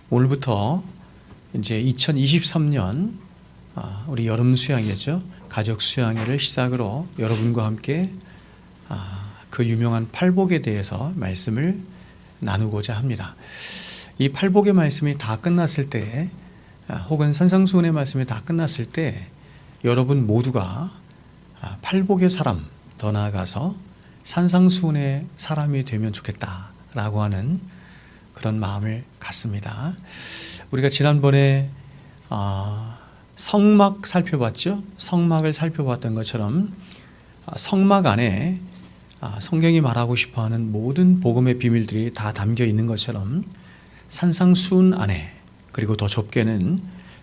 오늘부터 이제 2023년 우리 여름 수양회죠. 가족 수양회를 시작으로 여러분과 함께 그 유명한 팔복에 대해서 말씀을 나누고자 합니다. 이 팔복의 말씀이 다 끝났을 때, 혹은 산상수훈의 말씀이 다 끝났을 때 여러분 모두가 팔복의 사람, 더 나아가서 산상수훈의 사람이 되면 좋겠다라고 하는 그런 마음을 갖습니다. 우리가 지난번에 성막 살펴봤죠. 성막을 살펴봤던 것처럼 성막 안에 성경이 말하고 싶어하는 모든 복음의 비밀들이 다 담겨 있는 것처럼 산상수훈 안에, 그리고 더 좁게는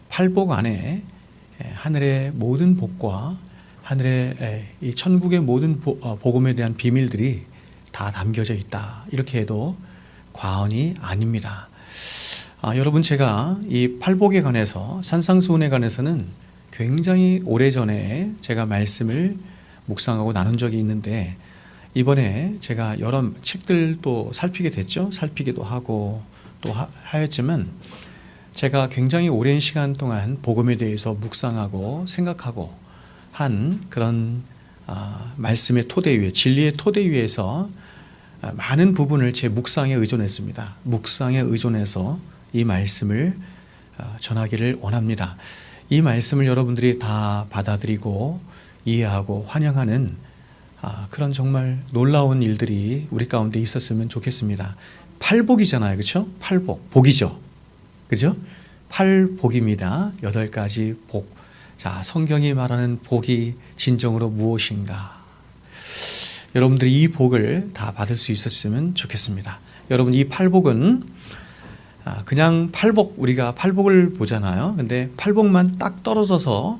팔복 안에 하늘의 모든 복과 하늘의 이 천국의 모든 복음에 대한 비밀들이 다 담겨져 있다, 이렇게 해도 과언이 아닙니다. 여러분, 제가 이 팔복에 관해서, 산상수훈에 관해서는 굉장히 오래전에 제가 말씀을 묵상하고 나눈 적이 있는데, 이번에 제가 여러 책들도 살피게 됐죠. 살피기도 하고 또 하였지만, 제가 굉장히 오랜 시간 동안 복음에 대해서 묵상하고 생각하고 한 그런 말씀의 토대 위에, 진리의 토대 위에서 많은 부분을 제 묵상에 의존했습니다. 묵상에 의존해서 이 말씀을 전하기를 원합니다. 이 말씀을 여러분들이 다 받아들이고 이해하고 환영하는 그런 정말 놀라운 일들이 우리 가운데 있었으면 좋겠습니다. 팔복이잖아요, 그렇죠? 팔복, 복이죠, 그죠? 팔복입니다. 8가지 복. 자, 성경이 말하는 복이 진정으로 무엇인가? 여러분들이 이 복을 다 받을 수 있었으면 좋겠습니다. 여러분, 이 팔복은 그냥 팔복, 우리가 팔복을 보잖아요. 근데 팔복만 딱 떨어져서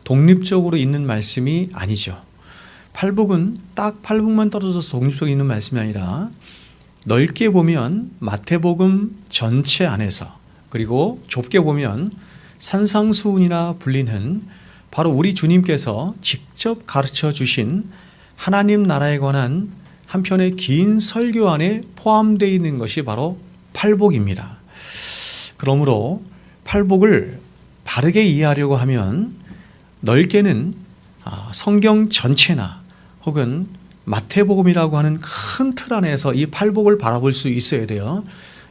독립적으로 있는 말씀이 아니죠. 팔복은 딱 팔복만 떨어져서 독립적으로 있는 말씀이 아니라 넓게 보면 마태복음 전체 안에서, 그리고 좁게 보면 산상수훈이라 불리는 바로 우리 주님께서 직접 가르쳐 주신 하나님 나라에 관한 한 편의 긴 설교 안에 포함되어 있는 것이 바로 팔복입니다. 그러므로 팔복을 바르게 이해하려고 하면 넓게는 성경 전체나 혹은 마태복음이라고 하는 큰 틀 안에서 이 팔복을 바라볼 수 있어야 돼요.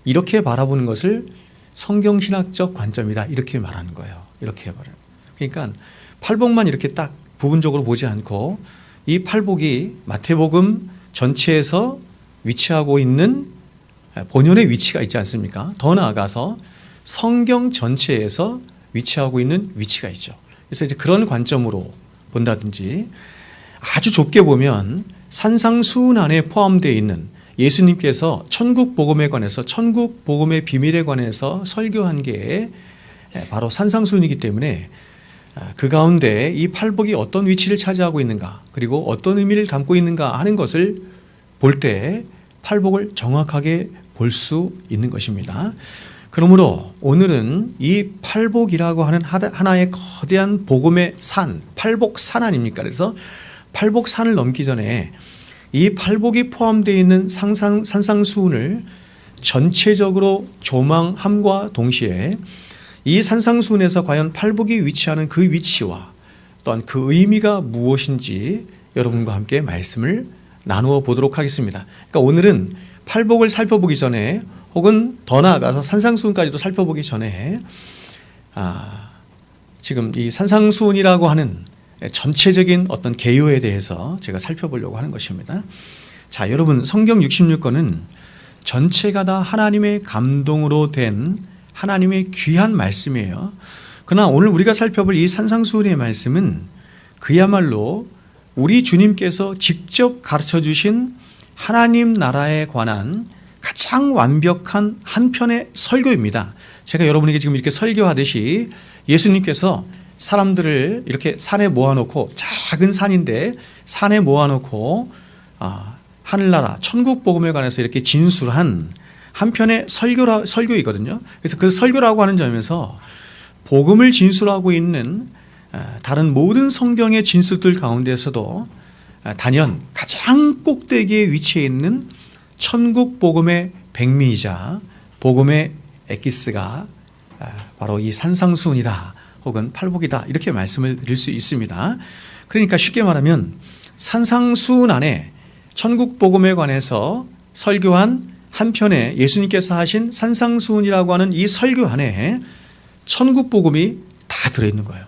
이렇게 바라보는 것을 성경신학적 관점이다, 이렇게 말하는 거예요. 이렇게 말해요. 그러니까 팔복만 이렇게 딱 부분적으로 보지 않고 이 팔복이 마태복음 전체에서 위치하고 있는 본연의 위치가 있지 않습니까? 더 나아가서 성경 전체에서 위치하고 있는 위치가 있죠. 그래서 이제 그런 관점으로 본다든지, 아주 좁게 보면 산상수훈 안에 포함되어 있는 예수님께서 천국 복음에 관해서, 천국 복음의 비밀에 관해서 설교한 게 바로 산상수훈이기 때문에 그 가운데 이 팔복이 어떤 위치를 차지하고 있는가, 그리고 어떤 의미를 담고 있는가 하는 것을 볼 때 팔복을 정확하게 볼 수 있는 것입니다. 그러므로 오늘은 이 팔복이라고 하는 하나의 거대한 복음의 산, 팔복산 아닙니까? 그래서 팔복산을 넘기 전에 이 팔복이 포함되어 있는 산상수훈을 전체적으로 조망함과 동시에 이 산상수훈에서 과연 팔복이 위치하는 그 위치와 또한 그 의미가 무엇인지 여러분과 함께 말씀을 나누어 보도록 하겠습니다. 그러니까 오늘은 팔복을 살펴보기 전에, 혹은 더 나아가서 산상수훈까지도 살펴보기 전에 지금 이 산상수훈이라고 하는 전체적인 어떤 개요에 대해서 제가 살펴보려고 하는 것입니다. 자, 여러분, 성경 66권은 전체가 다 하나님의 감동으로 된 하나님의 귀한 말씀이에요. 그러나 오늘 우리가 살펴볼 이 산상수훈의 말씀은 그야말로 우리 주님께서 직접 가르쳐 주신 하나님 나라에 관한 가장 완벽한 한 편의 설교입니다. 제가 여러분에게 지금 이렇게 설교하듯이 예수님께서 사람들을 이렇게 산에 모아놓고, 작은 산인데 산에 모아놓고 하늘나라 천국 복음에 관해서 이렇게 진술한 한 편의 설교이거든요. 그래서 그 설교라고 하는 점에서 복음을 진술하고 있는 다른 모든 성경의 진술들 가운데서도 단연 가장 꼭대기에 위치해 있는 천국 복음의 백미이자 복음의 엑기스가 바로 이 산상수훈이다 혹은 팔복이다 이렇게 말씀을 드릴 수 있습니다. 그러니까 쉽게 말하면 산상수훈 안에 천국복음에 관해서 설교한 한 편에 예수님께서 하신 산상수훈이라고 하는 이 설교 안에 천국복음이 다 들어있는 거예요.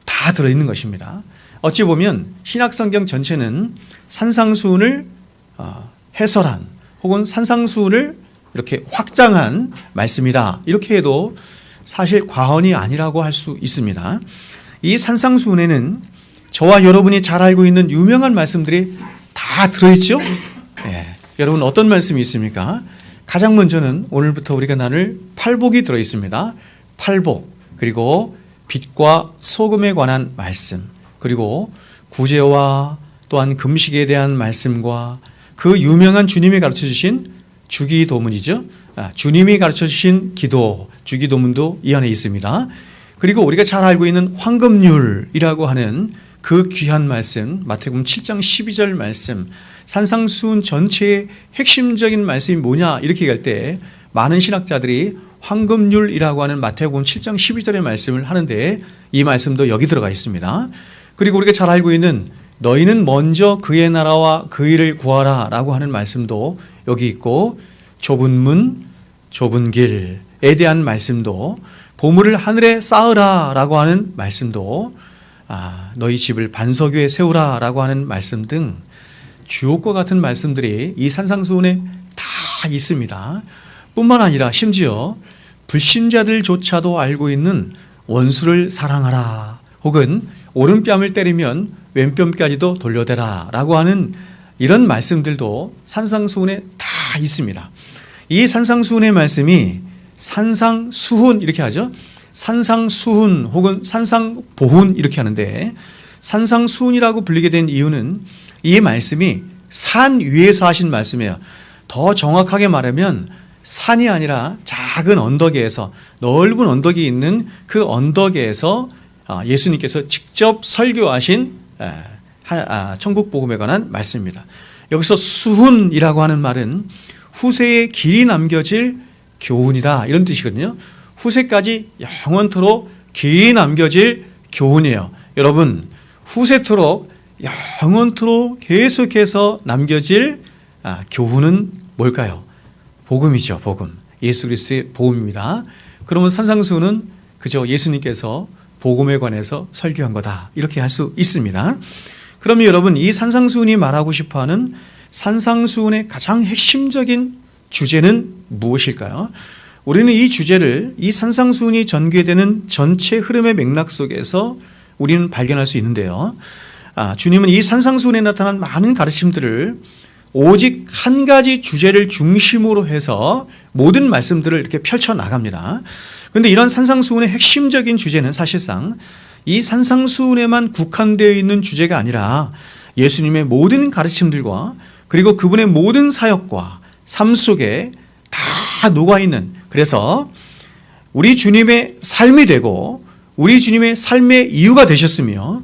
다 들어있는 것입니다. 어찌 보면 신약성경 전체는 산상수훈을 해설한 혹은 산상수훈을 이렇게 확장한 말씀이다 이렇게 해도 사실 과언이 아니라고 할 수 있습니다. 이 산상수훈에는 저와 여러분이 잘 알고 있는 유명한 말씀들이 다 들어있죠? 네. 여러분 어떤 말씀이 있습니까? 가장 먼저는 오늘부터 우리가 나눌 팔복이 들어있습니다. 팔복, 그리고 빛과 소금에 관한 말씀, 그리고 구제와 또한 금식에 대한 말씀과 그 유명한 주님이 가르쳐 주신 주기도문이죠. 주님이 가르쳐 주신 기도, 주기도문도 이 안에 있습니다. 그리고 우리가 잘 알고 있는 황금률이라고 하는 그 귀한 말씀, 마태복음 7장 12절 말씀, 산상수훈 전체의 핵심적인 말씀이 뭐냐 이렇게 얘기할 때 많은 신학자들이 황금률이라고 하는 마태복음 7장 12절의 말씀을 하는데 이 말씀도 여기 들어가 있습니다. 그리고 우리가 잘 알고 있는 너희는 먼저 그의 나라와 그 일을 구하라 라고 하는 말씀도 여기 있고, 좁은 문, 좁은 길에 대한 말씀도, 보물을 하늘에 쌓으라 라고 하는 말씀도, 너희 집을 반석 위에 세우라 라고 하는 말씀 등 주옥과 같은 말씀들이 이 산상수훈에 다 있습니다. 뿐만 아니라 심지어 불신자들조차도 알고 있는 원수를 사랑하라 혹은 오른뺨을 때리면 왼뺨까지도 돌려대라 라고 하는 이런 말씀들도 산상수훈에 다 있습니다. 이 산상수훈의 말씀이 산상수훈 이렇게 하죠. 산상수훈 혹은 산상보훈 이렇게 하는데, 산상수훈이라고 불리게 된 이유는 이 말씀이 산 위에서 하신 말씀이에요. 더 정확하게 말하면 산이 아니라 작은 언덕에서, 넓은 언덕이 있는 그 언덕에서 예수님께서 직접 설교하신 천국복음에 관한 말씀입니다. 여기서 수훈이라고 하는 말은 후세에 길이 남겨질 교훈이다 이런 뜻이거든요. 후세까지 영원토록 길이 남겨질 교훈이에요. 여러분, 후세토록 영원토록 계속해서 남겨질 교훈은 뭘까요? 복음이죠. 복음. 예수 그리스도의 복음입니다. 그러면 산상수훈은 그저 예수님께서 복음에 관해서 설교한 거다 이렇게 할 수 있습니다. 그러면 여러분, 이 산상수훈이 말하고 싶어하는 산상수훈의 가장 핵심적인 주제는 무엇일까요? 우리는 이 주제를 이 산상수훈이 전개되는 전체 흐름의 맥락 속에서 우리는 발견할 수 있는데요. 주님은 이 산상수훈에 나타난 많은 가르침들을 오직 한 가지 주제를 중심으로 해서 모든 말씀들을 이렇게 펼쳐 나갑니다. 그런데 이런 산상수훈의 핵심적인 주제는 사실상 이 산상수훈에만 국한되어 있는 주제가 아니라 예수님의 모든 가르침들과 그리고 그분의 모든 사역과 삶 속에 다 녹아있는, 그래서 우리 주님의 삶이 되고 우리 주님의 삶의 이유가 되셨으며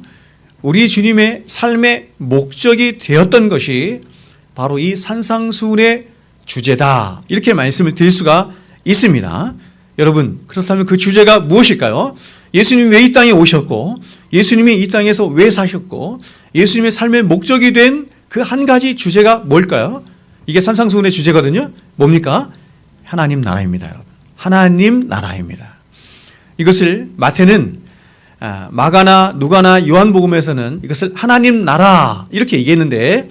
우리 주님의 삶의 목적이 되었던 것이 바로 이 산상수훈의 주제다 이렇게 말씀을 드릴 수가 있습니다. 여러분, 그렇다면 그 주제가 무엇일까요? 예수님이 왜 이 땅에 오셨고, 예수님이 이 땅에서 왜 사셨고, 예수님의 삶의 목적이 된 그 한 가지 주제가 뭘까요? 이게 산상수훈의 주제거든요. 뭡니까? 하나님 나라입니다. 여러분, 하나님 나라입니다. 이것을 마태는 마가나 누가나 요한복음에서는 이것을 하나님 나라 이렇게 얘기했는데,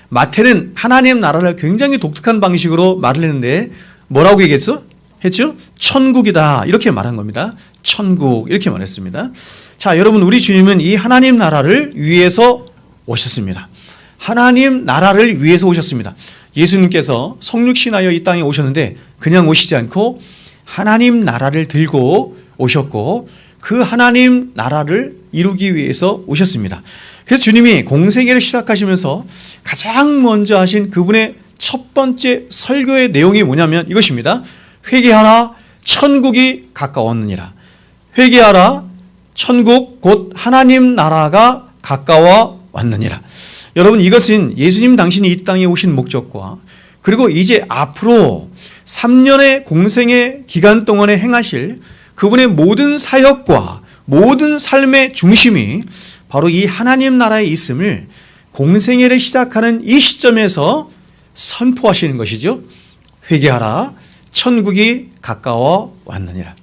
마태는 하나님 나라를 굉장히 독특한 방식으로 말을 했는데 뭐라고 얘기했죠? 천국이다 이렇게 말한 겁니다. 천국 이렇게 말했습니다. 자, 여러분, 우리 주님은 이 하나님 나라를 위해서 오셨습니다. 하나님 나라를 위해서 오셨습니다. 예수님께서 성육신하여 이 땅에 오셨는데 그냥 오시지 않고 하나님 나라를 들고 오셨고 그 하나님 나라를 이루기 위해서 오셨습니다. 그래서 주님이 공생애를 시작하시면서 가장 먼저 하신 그분의 첫 번째 설교의 내용이 뭐냐면 이것입니다. 회개하라, 천국이 가까웠느니라. 회개하라, 천국 곧 하나님 나라가 가까워 왔느니라. 여러분, 이것은 예수님 당신이 이 땅에 오신 목적과 그리고 이제 앞으로 3년의 공생의 기간 동안에 행하실 그분의 모든 사역과 모든 삶의 중심이 바로 이 하나님 나라에 있음을 공생애를 시작하는 이 시점에서 선포하시는 것이죠. 회개하라, 천국이 가까워 왔느니라.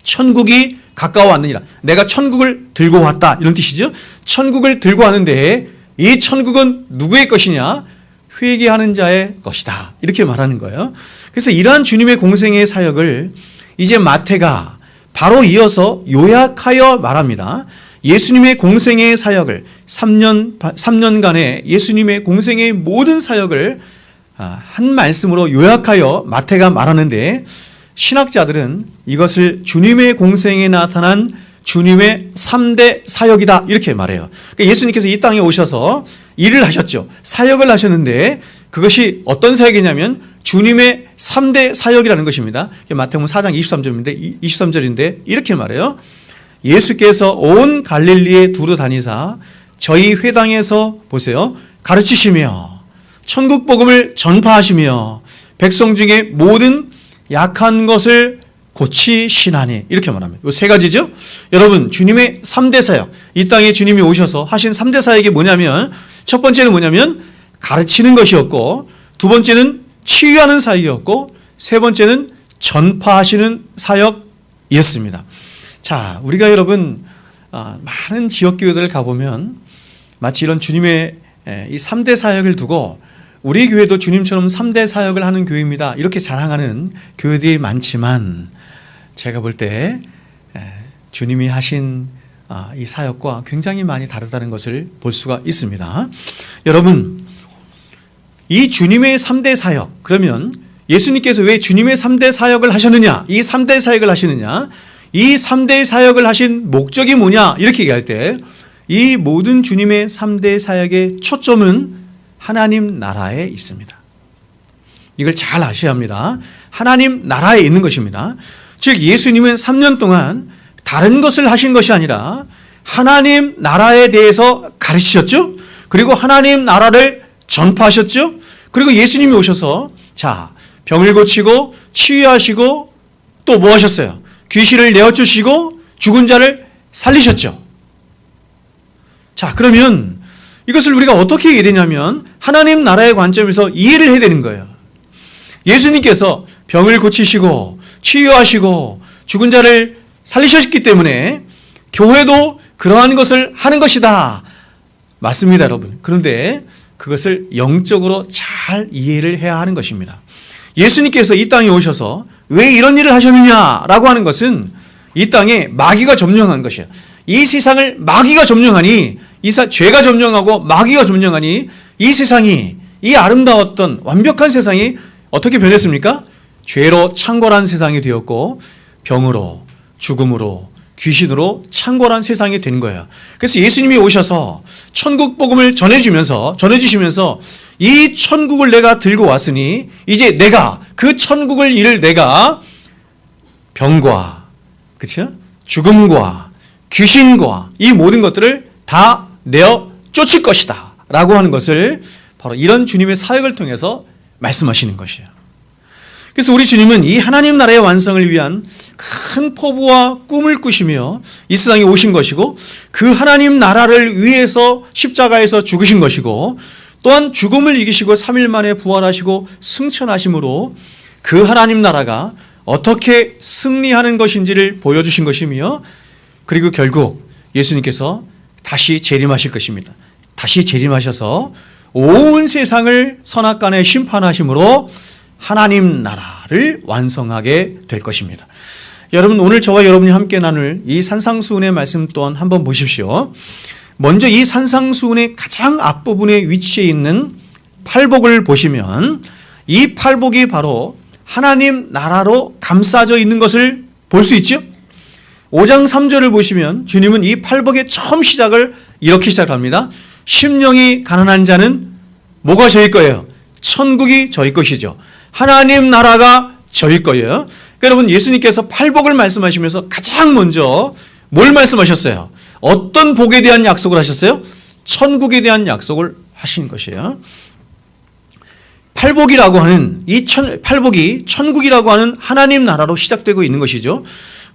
천국이 가까워 왔느니라. 내가 천국을 들고 왔다, 이런 뜻이죠. 천국을 들고 왔는데 이 천국은 누구의 것이냐? 회개하는 자의 것이다, 이렇게 말하는 거예요. 그래서 이러한 주님의 공생애의 사역을 이제 마태가 바로 이어서 요약하여 말합니다. 예수님의 공생애의 사역을 3년간의 예수님의 공생애의 모든 사역을 한 말씀으로 요약하여 마태가 말하는데, 신학자들은 이것을 주님의 공생애에 나타난 주님의 3대 사역이다, 이렇게 말해요. 그러니까 예수님께서 이 땅에 오셔서 일을 하셨죠. 사역을 하셨는데 그것이 어떤 사역이냐면 주님의 3대 사역이라는 것입니다. 마태복음 4장 23절인데 이렇게 말해요. 예수께서 온 갈릴리에 두루 다니사 저희 회당에서 보세요, 가르치시며 천국 복음을 전파하시며 백성 중에 모든 약한 것을 고치시나니, 이렇게 말합니다. 이 세 가지죠. 여러분, 주님의 3대 사역, 이 땅에 주님이 오셔서 하신 3대 사역이 뭐냐면, 첫 번째는 뭐냐면 가르치는 것이었고, 두 번째는 치유하는 사역이었고, 세 번째는 전파하시는 사역이었습니다. 자, 우리가 여러분 많은 지역교회들을 가보면 마치 이런 주님의 이 3대 사역을 두고 우리 교회도 주님처럼 3대 사역을 하는 교회입니다, 이렇게 자랑하는 교회들이 많지만, 제가 볼 때 주님이 하신 이 사역과 굉장히 많이 다르다는 것을 볼 수가 있습니다. 여러분, 이 주님의 3대 사역, 그러면 예수님께서 왜 주님의 3대 사역을 하셨느냐, 이 3대 사역을 하시느냐, 이 3대 사역을 하신 목적이 뭐냐, 이렇게 얘기할 때 이 모든 주님의 3대 사역의 초점은 하나님 나라에 있습니다. 이걸 잘 아셔야 합니다. 하나님 나라에 있는 것입니다. 즉 예수님은 3년 동안 다른 것을 하신 것이 아니라 하나님 나라에 대해서 가르치셨죠. 그리고 하나님 나라를 전파하셨죠. 그리고 예수님이 오셔서 자, 병을 고치고 치유하시고 또 뭐 하셨어요? 귀신을 내어주시고 죽은 자를 살리셨죠. 자, 그러면 이것을 우리가 어떻게 이해되냐면 하나님 나라의 관점에서 이해를 해야 되는 거예요. 예수님께서 병을 고치시고 치유하시고 죽은 자를 살리셨기 때문에 교회도 그러한 것을 하는 것이다, 맞습니다, 여러분. 그런데 그것을 영적으로 잘 이해를 해야 하는 것입니다. 예수님께서 이 땅에 오셔서 왜 이런 일을 하셨느냐라고 하는 것은 이 땅에 마귀가 점령한 것이에요. 이 세상을 마귀가 점령하니, 죄가 점령하고 마귀가 점령하니 이 세상이, 이 아름다웠던 완벽한 세상이 어떻게 변했습니까? 죄로 창궐한 세상이 되었고 병으로, 죽음으로, 귀신으로 창궐한 세상이 된 거예요. 그래서 예수님이 오셔서 천국 복음을 전해주시면서 이 천국을 내가 들고 왔으니 이제 내가 그 천국을 이룰 내가 병과, 그렇죠? 죽음과 귀신과 이 모든 것들을 다 내어 쫓을 것이다 라고 하는 것을 바로 이런 주님의 사역을 통해서 말씀하시는 것이에요. 그래서 우리 주님은 이 하나님 나라의 완성을 위한 큰 포부와 꿈을 꾸시며 이 세상에 오신 것이고, 그 하나님 나라를 위해서 십자가에서 죽으신 것이고, 또한 죽음을 이기시고 3일 만에 부활하시고 승천하심으로 그 하나님 나라가 어떻게 승리하는 것인지를 보여주신 것이며, 그리고 결국 예수님께서 다시 재림하실 것입니다. 다시 재림하셔서 온 세상을 선악간에 심판하심으로 하나님 나라를 완성하게 될 것입니다. 여러분, 오늘 저와 여러분이 함께 나눌 이 산상수훈의 말씀 또한 한번 보십시오. 먼저 이 산상수훈의 가장 앞부분에 위치해 있는 팔복을 보시면 이 팔복이 바로 하나님 나라로 감싸져 있는 것을 볼 수 있죠. 5장 3절을 보시면 주님은 이 팔복의 처음 시작을 이렇게 시작합니다. 심령이 가난한 자는 뭐가 저희 거예요? 천국이 저희 것이죠. 하나님 나라가 저희 거예요. 여러분, 예수님께서 팔복을 말씀하시면서 가장 먼저 뭘 말씀하셨어요? 어떤 복에 대한 약속을 하셨어요? 천국에 대한 약속을 하신 것이에요. 팔복이라고 하는 팔복이 천국이라고 하는 하나님 나라로 시작되고 있는 것이죠.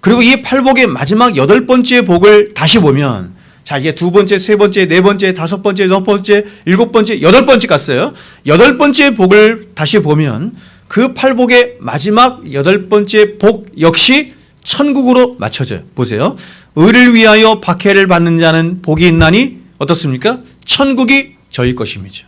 그리고 이 팔복의 마지막 8번째 복을 다시 보면, 자, 이게 2번째, 3번째, 4번째, 5번째, 6번째, 7번째, 8번째 갔어요. 8번째 복을 다시 보면 그 팔복의 마지막 8번째 복 역시 천국으로 맞춰져요. 보세요. 의를 위하여 박해를 받는 자는 복이 있나니 어떻습니까? 천국이 저희 것임이죠.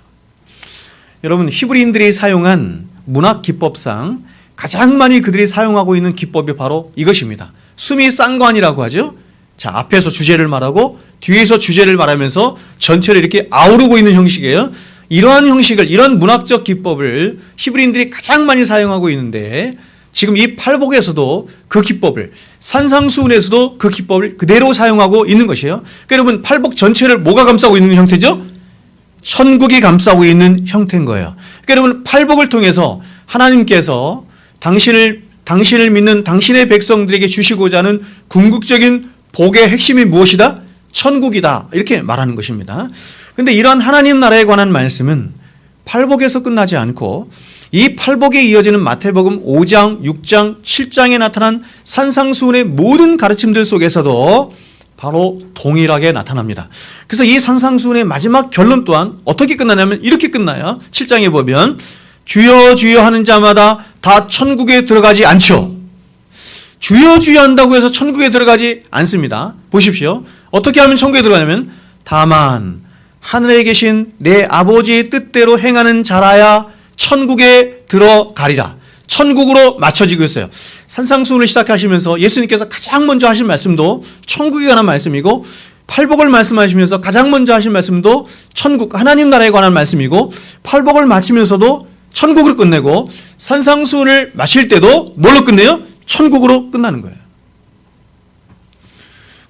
여러분, 히브리인들이 사용한 문학 기법상 가장 많이 그들이 사용하고 있는 기법이 바로 이것입니다. 수미쌍관이라고 하죠. 자, 앞에서 주제를 말하고 뒤에서 주제를 말하면서 전체를 이렇게 아우르고 있는 형식이에요. 이러한 형식을, 이런 문학적 기법을 히브리인들이 가장 많이 사용하고 있는데, 지금 이 팔복에서도 그 기법을, 산상수훈에서도 그 기법을 그대로 사용하고 있는 것이에요. 그러니까 여러분, 팔복 전체를 뭐가 감싸고 있는 형태죠? 천국이 감싸고 있는 형태인 거예요. 그러니까 여러분, 팔복을 통해서 하나님께서 당신을 믿는 당신의 백성들에게 주시고자 하는 궁극적인 복의 핵심이 무엇이다? 천국이다. 이렇게 말하는 것입니다. 그런데 이러한 하나님 나라에 관한 말씀은 팔복에서 끝나지 않고 이 팔복에 이어지는 마태복음 5장, 6장, 7장에 나타난 산상수훈의 모든 가르침들 속에서도 바로 동일하게 나타납니다. 그래서 이 산상수훈의 마지막 결론 또한 어떻게 끝나냐면 이렇게 끝나요. 7장에 보면 주여 주여 하는 자마다 다 천국에 들어가지 않죠. 주여 주여 한다고 해서 천국에 들어가지 않습니다. 보십시오. 어떻게 하면 천국에 들어가냐면 다만 하늘에 계신 내 아버지의 뜻대로 행하는 자라야 천국에 들어가리라. 천국으로 맞춰지고 있어요. 산상수훈을 시작하시면서 예수님께서 가장 먼저 하신 말씀도 천국에 관한 말씀이고, 팔복을 말씀하시면서 가장 먼저 하신 말씀도 천국, 하나님 나라에 관한 말씀이고, 팔복을 마치면서도 천국을 끝내고, 산상수훈을 마칠 때도 뭘로 끝내요? 천국으로 끝나는 거예요.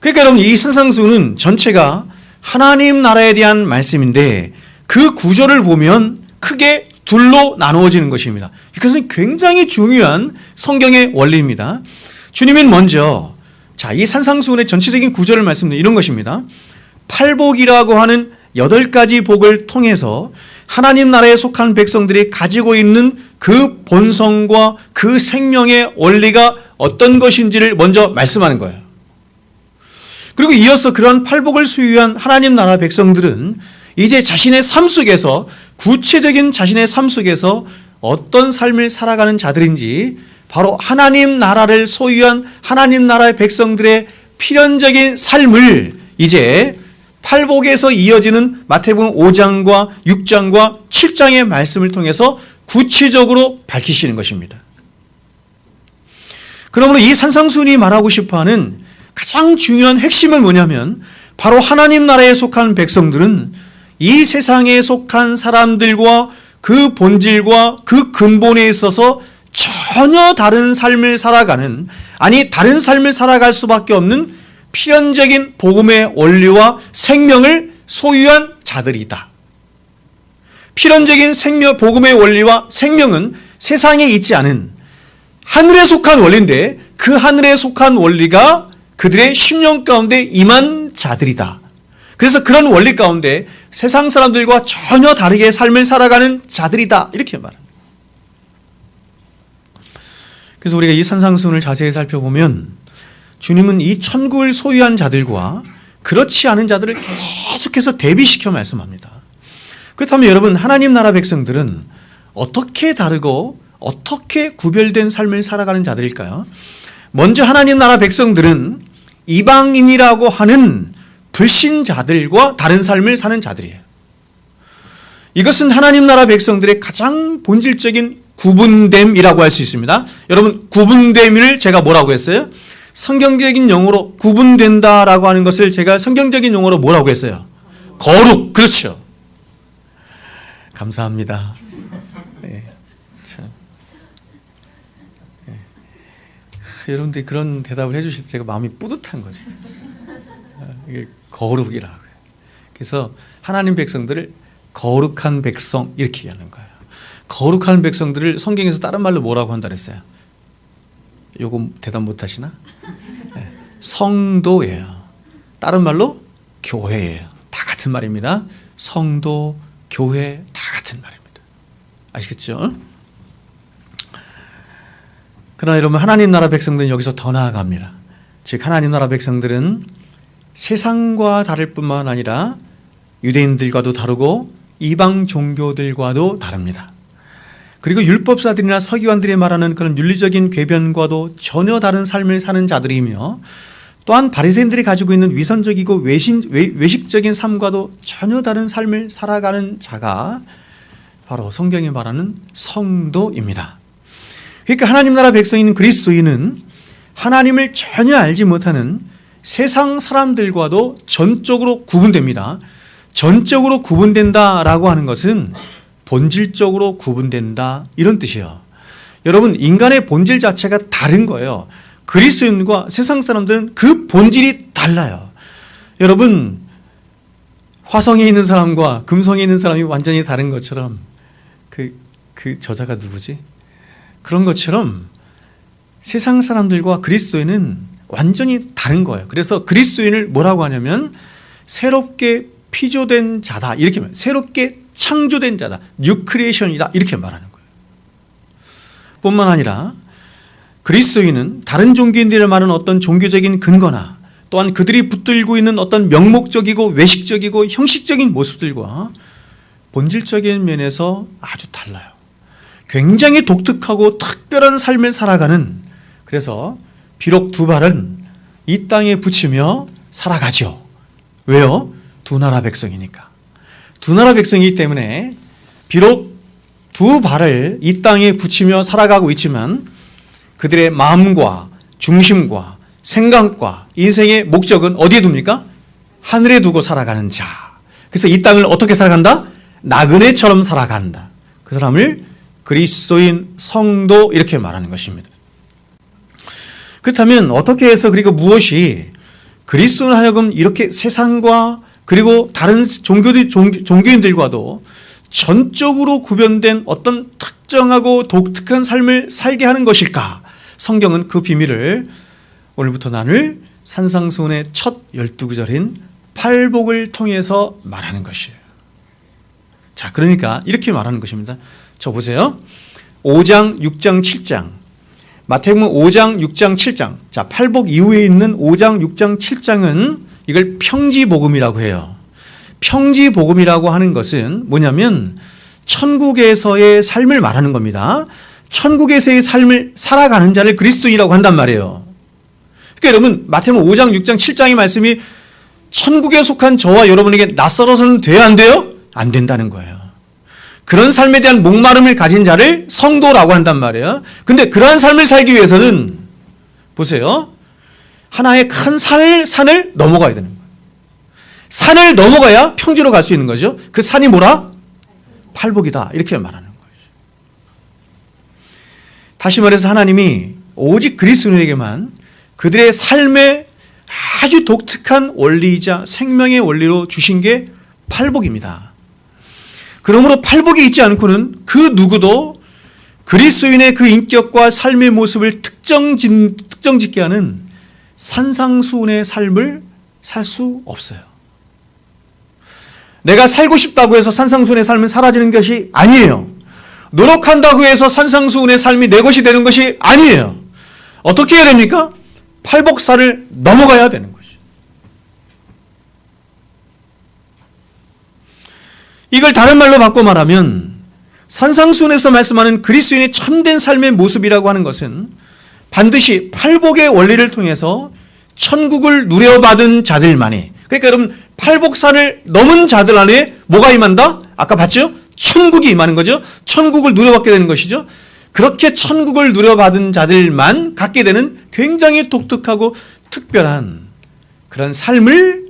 그러니까 여러분, 이 산상수훈은 전체가 하나님 나라에 대한 말씀인데 그 구조를 보면 크게 둘로 나누어지는 것입니다. 이것은 굉장히 중요한 성경의 원리입니다. 주님은 먼저, 자, 이 산상수훈의 전체적인 구조를 말씀드리는 이런 것입니다. 팔복이라고 하는 8가지 복을 통해서 하나님 나라에 속한 백성들이 가지고 있는 그 본성과 그 생명의 원리가 어떤 것인지를 먼저 말씀하는 거예요. 그리고 이어서 그러한 팔복을 수유한 하나님 나라 백성들은 이제 자신의 삶 속에서, 구체적인 자신의 삶 속에서 어떤 삶을 살아가는 자들인지, 바로 하나님 나라를 소유한 하나님 나라의 백성들의 필연적인 삶을 이제 팔복에서 이어지는 마태복음 5장과 6장과 7장의 말씀을 통해서 구체적으로 밝히시는 것입니다. 그러므로 이 산상수훈이 말하고 싶어하는 가장 중요한 핵심은 뭐냐면, 바로 하나님 나라에 속한 백성들은 이 세상에 속한 사람들과 그 본질과 그 근본에 있어서 전혀 다른 삶을 살아가는, 아니 다른 삶을 살아갈 수밖에 없는 필연적인 복음의 원리와 생명을 소유한 자들이다. 필연적인 복음의 원리와 생명은 세상에 있지 않은 하늘에 속한 원리인데, 그 하늘에 속한 원리가 그들의 심령 가운데 임한 자들이다. 그래서 그런 원리 가운데 세상 사람들과 전혀 다르게 삶을 살아가는 자들이다. 이렇게 말합니다. 그래서 우리가 이 산상수훈을 자세히 살펴보면 주님은 이 천국을 소유한 자들과 그렇지 않은 자들을 계속해서 대비시켜 말씀합니다. 그렇다면 여러분, 하나님 나라 백성들은 어떻게 다르고 어떻게 구별된 삶을 살아가는 자들일까요? 먼저 하나님 나라 백성들은 이방인이라고 하는 불신자들과 다른 삶을 사는 자들이에요. 이것은 하나님 나라 백성들의 가장 본질적인 구분됨이라고 할 수 있습니다. 여러분, 구분됨을 제가 뭐라고 했어요? 성경적인 용어로 구분된다라고 하는 것을 제가 성경적인 용어로 뭐라고 했어요? 거룩. 그렇죠. 감사합니다. 네, 참. 네. 여러분들이 그런 대답을 해주실 때 제가 마음이 뿌듯한 거죠. 이게 거룩이라고요. 그래서 하나님 백성들을 거룩한 백성 이렇게 얘기하는 거예요. 거룩한 백성들을 성경에서 다른 말로 뭐라고 한다 그랬어요? 요거 대답 못 하시나? 네. 성도예요. 다른 말로 교회예요. 다 같은 말입니다. 성도, 교회 다 같은 말입니다. 아시겠죠? 그러나 여러분, 하나님 나라 백성들은 여기서 더 나아갑니다. 즉 하나님 나라 백성들은 세상과 다를 뿐만 아니라 유대인들과도 다르고 이방 종교들과도 다릅니다. 그리고 율법사들이나 서기관들이 말하는 그런 윤리적인 궤변과도 전혀 다른 삶을 사는 자들이며, 또한 바리새인들이 가지고 있는 위선적이고 외식적인 삶과도 전혀 다른 삶을 살아가는 자가 바로 성경이 말하는 성도입니다. 그러니까 하나님 나라 백성인 그리스도인은 하나님을 전혀 알지 못하는 세상 사람들과도 전적으로 구분됩니다. 전적으로 구분된다라고 하는 것은 본질적으로 구분된다, 이런 뜻이에요. 여러분, 인간의 본질 자체가 다른 거예요. 그리스도인과 세상 사람들은 그 본질이 달라요. 여러분, 화성에 있는 사람과 금성에 있는 사람이 완전히 다른 것처럼, 그 저자가 누구지? 그런 것처럼 세상 사람들과 그리스도인은 완전히 다른 거예요. 그래서 그리스도인을 뭐라고 하냐면 새롭게 피조된 자다, 이렇게 말해요. 새롭게 창조된 자다, 뉴 크리에이션이다, 이렇게 말하는 거예요. 뿐만 아니라 그리스도인은 다른 종교인들이 말하는 어떤 종교적인 근거나 또한 그들이 붙들고 있는 어떤 명목적이고 외식적이고 형식적인 모습들과 본질적인 면에서 아주 달라요. 굉장히 독특하고 특별한 삶을 살아가는, 그래서 비록 두 발은 이 땅에 붙이며 살아가죠. 왜요? 두 나라 백성이니까. 두 나라 백성이기 때문에 비록 두 발을 이 땅에 붙이며 살아가고 있지만 그들의 마음과 중심과 생각과 인생의 목적은 어디에 둡니까? 하늘에 두고 살아가는 자. 그래서 이 땅을 어떻게 살아간다? 나그네처럼 살아간다. 그 사람을 그리스도인 성도, 이렇게 말하는 것입니다. 그렇다면 어떻게 해서, 그리고 무엇이 그리스도인 하여금 이렇게 세상과 그리고 다른 종교인들과도 전적으로 구별된 어떤 특정하고 독특한 삶을 살게 하는 것일까? 성경은 그 비밀을 오늘부터 나눌 산상수훈의 첫 12구절인 팔복을 통해서 말하는 것이에요. 자, 그러니까 이렇게 말하는 것입니다. 저 보세요. 5장, 6장, 7장. 마태복음 5장, 6장, 7장. 자, 팔복 이후에 있는 5장, 6장, 7장은 이걸 평지복음이라고 해요. 평지복음이라고 하는 것은 뭐냐면 천국에서의 삶을 말하는 겁니다. 천국에서의 삶을 살아가는 자를 그리스도인이라고 한단 말이에요. 그러니까 여러분, 마태복음 5장, 6장, 7장의 말씀이 천국에 속한 저와 여러분에게 낯설어서는 돼야 안 돼요? 안 된다는 거예요. 그런 삶에 대한 목마름을 가진 자를 성도라고 한단 말이에요. 근데 그러한 삶을 살기 위해서는 보세요. 하나의 큰 산을 넘어가야 되는 거예요. 산을 넘어가야 평지로 갈 수 있는 거죠. 그 산이 뭐라? 팔복이다, 이렇게 말하는 거죠. 다시 말해서 하나님이 오직 그리스도인에게만 그들의 삶에 아주 독특한 원리이자 생명의 원리로 주신 게 팔복입니다. 그러므로 팔복이 있지 않고는 그 누구도 그리스도인의 그 인격과 삶의 모습을 특정짓게 하는 산상수훈의 삶을 살 수 없어요. 내가 살고 싶다고 해서 산상수훈의 삶은 사라지는 것이 아니에요. 노력한다고 해서 산상수훈의 삶이 내 것이 되는 것이 아니에요. 어떻게 해야 됩니까? 팔복사를 넘어가야 되는 것이죠. 이걸 다른 말로 바꿔 말하면 산상수훈에서 말씀하는 그리스도인의 참된 삶의 모습이라고 하는 것은 반드시 팔복의 원리를 통해서 천국을 누려받은 자들만이, 그러니까 여러분, 팔복산을 넘은 자들 안에 뭐가 임한다? 아까 봤죠? 천국이 임하는 거죠. 천국을 누려받게 되는 것이죠. 그렇게 천국을 누려받은 자들만 갖게 되는 굉장히 독특하고 특별한 그런 삶을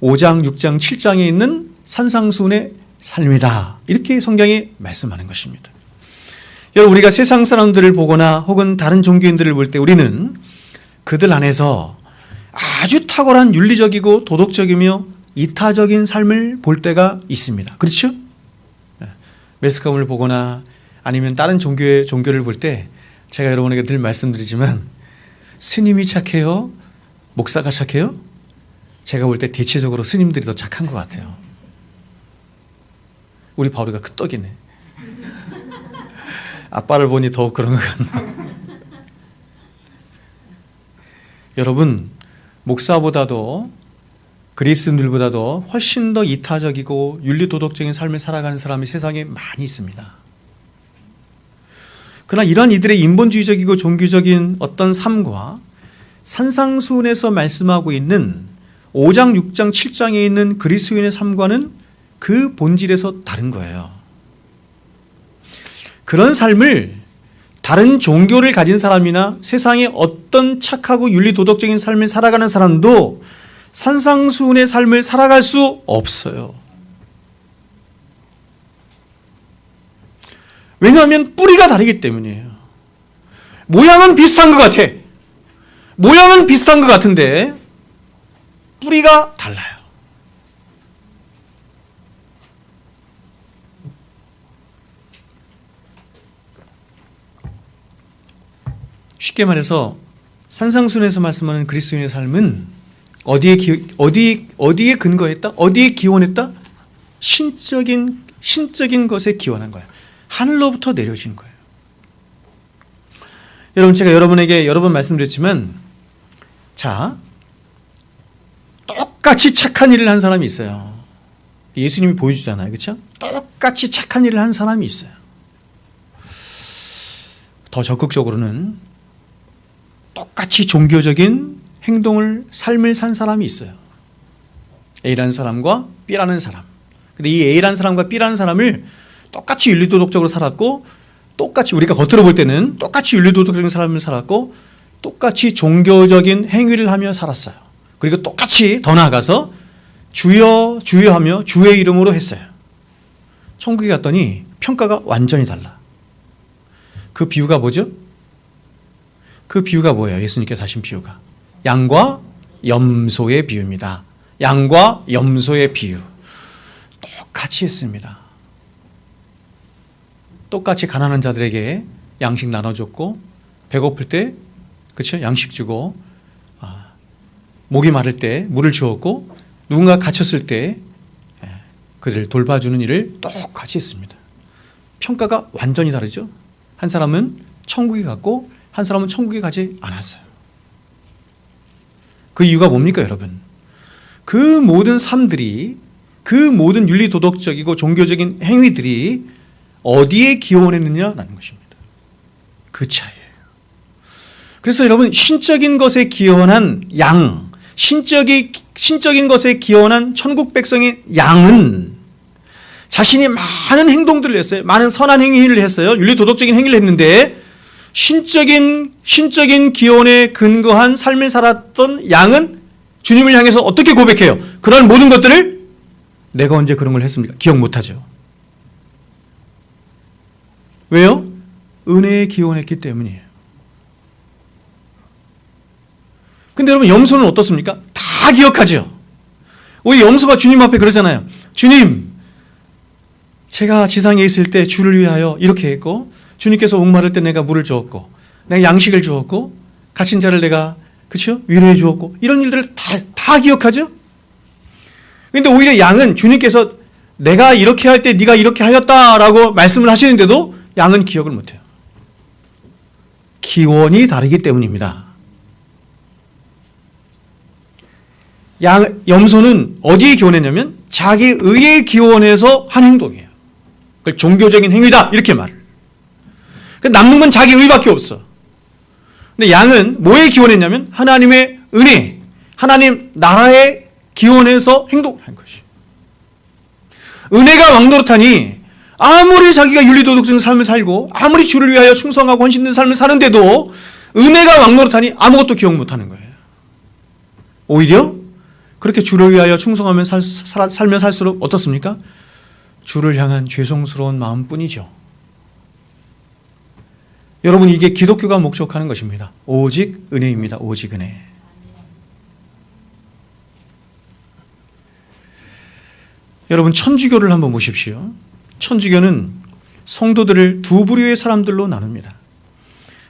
5장, 6장, 7장에 있는 산상수훈의 삶이다, 이렇게 성경이 말씀하는 것입니다. 여러분, 우리가 세상 사람들을 보거나 혹은 다른 종교인들을 볼 때 우리는 그들 안에서 아주 탁월한 윤리적이고 도덕적이며 이타적인 삶을 볼 때가 있습니다. 그렇죠? 매스컴을 보거나 아니면 다른 종교를 볼 때 제가 여러분에게 늘 말씀드리지만, 스님이 착해요? 목사가 착해요? 제가 볼 때 대체적으로 스님들이 더 착한 것 같아요. 우리 바울이가 그 떡이네. 아빠를 보니 더욱 그런 것 같나. 여러분, 목사보다도 그리스도인들보다도 훨씬 더 이타적이고 윤리도덕적인 삶을 살아가는 사람이 세상에 많이 있습니다. 그러나 이런 이들의 인본주의적이고 종교적인 어떤 삶과 산상수훈에서 말씀하고 있는 5장, 6장, 7장에 있는 그리스도인의 삶과는 그 본질에서 다른 거예요. 그런 삶을 다른 종교를 가진 사람이나 세상에 어떤 착하고 윤리도덕적인 삶을 살아가는 사람도 산상수훈의 삶을 살아갈 수 없어요. 왜냐하면 뿌리가 다르기 때문이에요. 모양은 비슷한 것 같아. 모양은 비슷한 것 같은데 뿌리가 달라요. 쉽게 말해서 산상수훈에서 말씀하는 그리스도인의 삶은 어디에 근거했다? 어디에 기원했다? 신적인 것에 기원한 거예요. 하늘로부터 내려진 거예요. 여러분, 제가 여러분에게 여러 번 말씀드렸지만, 자, 똑같이 착한 일을 한 사람이 있어요. 예수님이 보여주잖아요. 그렇죠? 똑같이 착한 일을 한 사람이 있어요. 더 적극적으로는 똑같이 종교적인 삶을 산 사람이 있어요. A라는 사람과 B라는 사람. 근데 이 A라는 사람과 B라는 사람을 똑같이 윤리도덕적으로 살았고, 똑같이 우리가 겉으로 볼 때는 똑같이 윤리도덕적인 삶을 살았고, 똑같이 종교적인 행위를 하며 살았어요. 그리고 똑같이 더 나아가서 주여 주여 하며 주의 이름으로 했어요. 천국에 갔더니 평가가 완전히 달라. 그 비유가 뭐죠? 그 비유가 뭐예요? 예수님께서 하신 비유가 양과 염소의 비유입니다. 양과 염소의 비유. 똑같이 했습니다. 똑같이 가난한 자들에게 양식 나눠줬고, 배고플 때 그렇죠? 양식 주고, 목이 마를 때 물을 주었고, 누군가 갇혔을 때 그들을 돌봐주는 일을 똑같이 했습니다. 평가가 완전히 다르죠? 한 사람은 천국에 갔고 한 사람은 천국에 가지 않았어요. 그 이유가 뭡니까, 여러분? 그 모든 삶들이, 그 모든 윤리도덕적이고 종교적인 행위들이 어디에 기원했느냐라는 것입니다. 그 차이예요. 그래서 여러분, 신적인 것에 기원한 양, 신적인 것에 기원한 천국 백성의 양은 자신이 많은 행동들을 했어요. 많은 선한 행위를 했어요. 윤리도덕적인 행위를 했는데, 신적인 기원에 근거한 삶을 살았던 양은 주님을 향해서 어떻게 고백해요? 그런 모든 것들을 내가 언제 그런 걸 했습니까? 기억 못하죠. 왜요? 은혜에 기원했기 때문이에요. 근데 여러분, 염소는 어떻습니까? 다 기억하죠. 우리 염소가 주님 앞에 그러잖아요. 주님, 제가 지상에 있을 때 주를 위하여 이렇게 했고, 주님께서 목마를 때 내가 물을 주었고, 내가 양식을 주었고, 갇힌 자를 내가 그렇죠? 위로해 주었고, 이런 일들을 다 기억하죠. 그런데 오히려 양은 주님께서 내가 이렇게 할 때 네가 이렇게 하였다라고 말씀을 하시는데도 양은 기억을 못해요. 기원이 다르기 때문입니다. 염소는 어디에 기원했냐면 자기 의에 기원해서 한 행동이에요. 그걸 종교적인 행위다 이렇게 말을. 남는 건 자기 의밖에 없어. 근데 양은 뭐에 기원했냐면 하나님의 은혜, 하나님 나라에 기원해서 행동한 것이. 은혜가 왕노릇하니 아무리 자기가 윤리도덕적인 삶을 살고 아무리 주를 위하여 충성하고 헌신된 삶을 사는데도 은혜가 왕노릇하니 아무것도 기억 못하는 거예요. 오히려 그렇게 주를 위하여 충성하며 살며 살수록 어떻습니까? 주를 향한 죄송스러운 마음뿐이죠. 여러분, 이게 기독교가 목적하는 것입니다. 오직 은혜입니다. 오직 은혜. 여러분, 천주교를 한번 보십시오. 천주교는 성도들을 두 부류의 사람들로 나눕니다.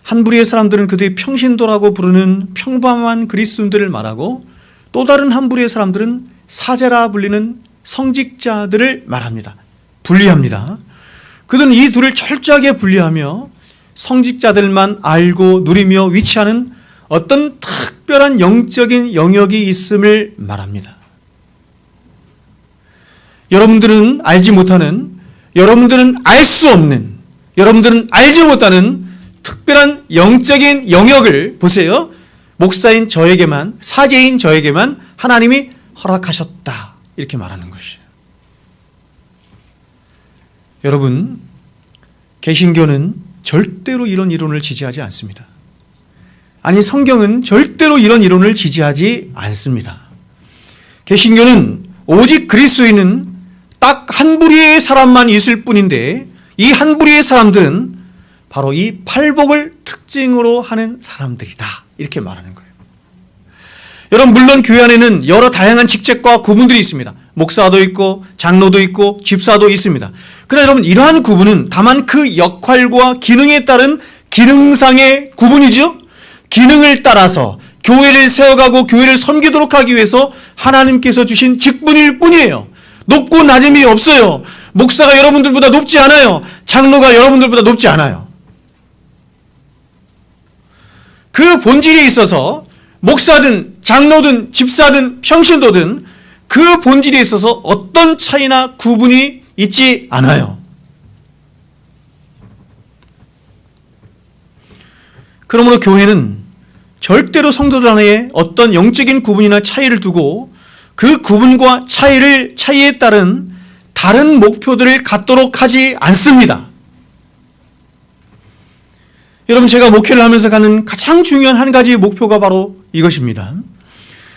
한 부류의 사람들은 그들이 평신도라고 부르는 평범한 그리스도인들을 말하고, 또 다른 한 부류의 사람들은 사제라 불리는 성직자들을 말합니다. 분리합니다. 그들은 이 둘을 철저하게 분리하며 성직자들만 알고 누리며 위치하는 어떤 특별한 영적인 영역이 있음을 말합니다. 여러분들은 알지 못하는, 여러분들은 알 수 없는, 여러분들은 알지 못하는 특별한 영적인 영역을 보세요. 목사인 저에게만, 사제인 저에게만 하나님이 허락하셨다. 이렇게 말하는 것이에요. 여러분, 개신교는 절대로 이런 이론을 지지하지 않습니다. 아니, 성경은 절대로 이런 이론을 지지하지 않습니다. 개신교는 오직 그리스도인은 딱 한 부류의 사람만 있을 뿐인데, 이 한 부류의 사람들은 바로 이 팔복을 특징으로 하는 사람들이다. 이렇게 말하는 거예요. 여러분, 물론 교회 안에는 여러 다양한 직책과 구분들이 있습니다. 목사도 있고 장로도 있고 집사도 있습니다. 그러나 여러분, 이러한 구분은 다만 그 역할과 기능에 따른 기능상의 구분이죠. 기능을 따라서 교회를 세워가고 교회를 섬기도록 하기 위해서 하나님께서 주신 직분일 뿐이에요. 높고 낮음이 없어요. 목사가 여러분들보다 높지 않아요. 장로가 여러분들보다 높지 않아요. 그 본질에 있어서 목사든 장로든 집사든 평신도든 그 본질에 있어서 어떤 차이나 구분이 있지 않아요. 그러므로 교회는 절대로 성도들 안에 어떤 영적인 구분이나 차이를 두고 그 구분과 차이에 따른 다른 목표들을 갖도록 하지 않습니다. 여러분, 제가 목회를 하면서 가는 가장 중요한 한 가지 목표가 바로 이것입니다.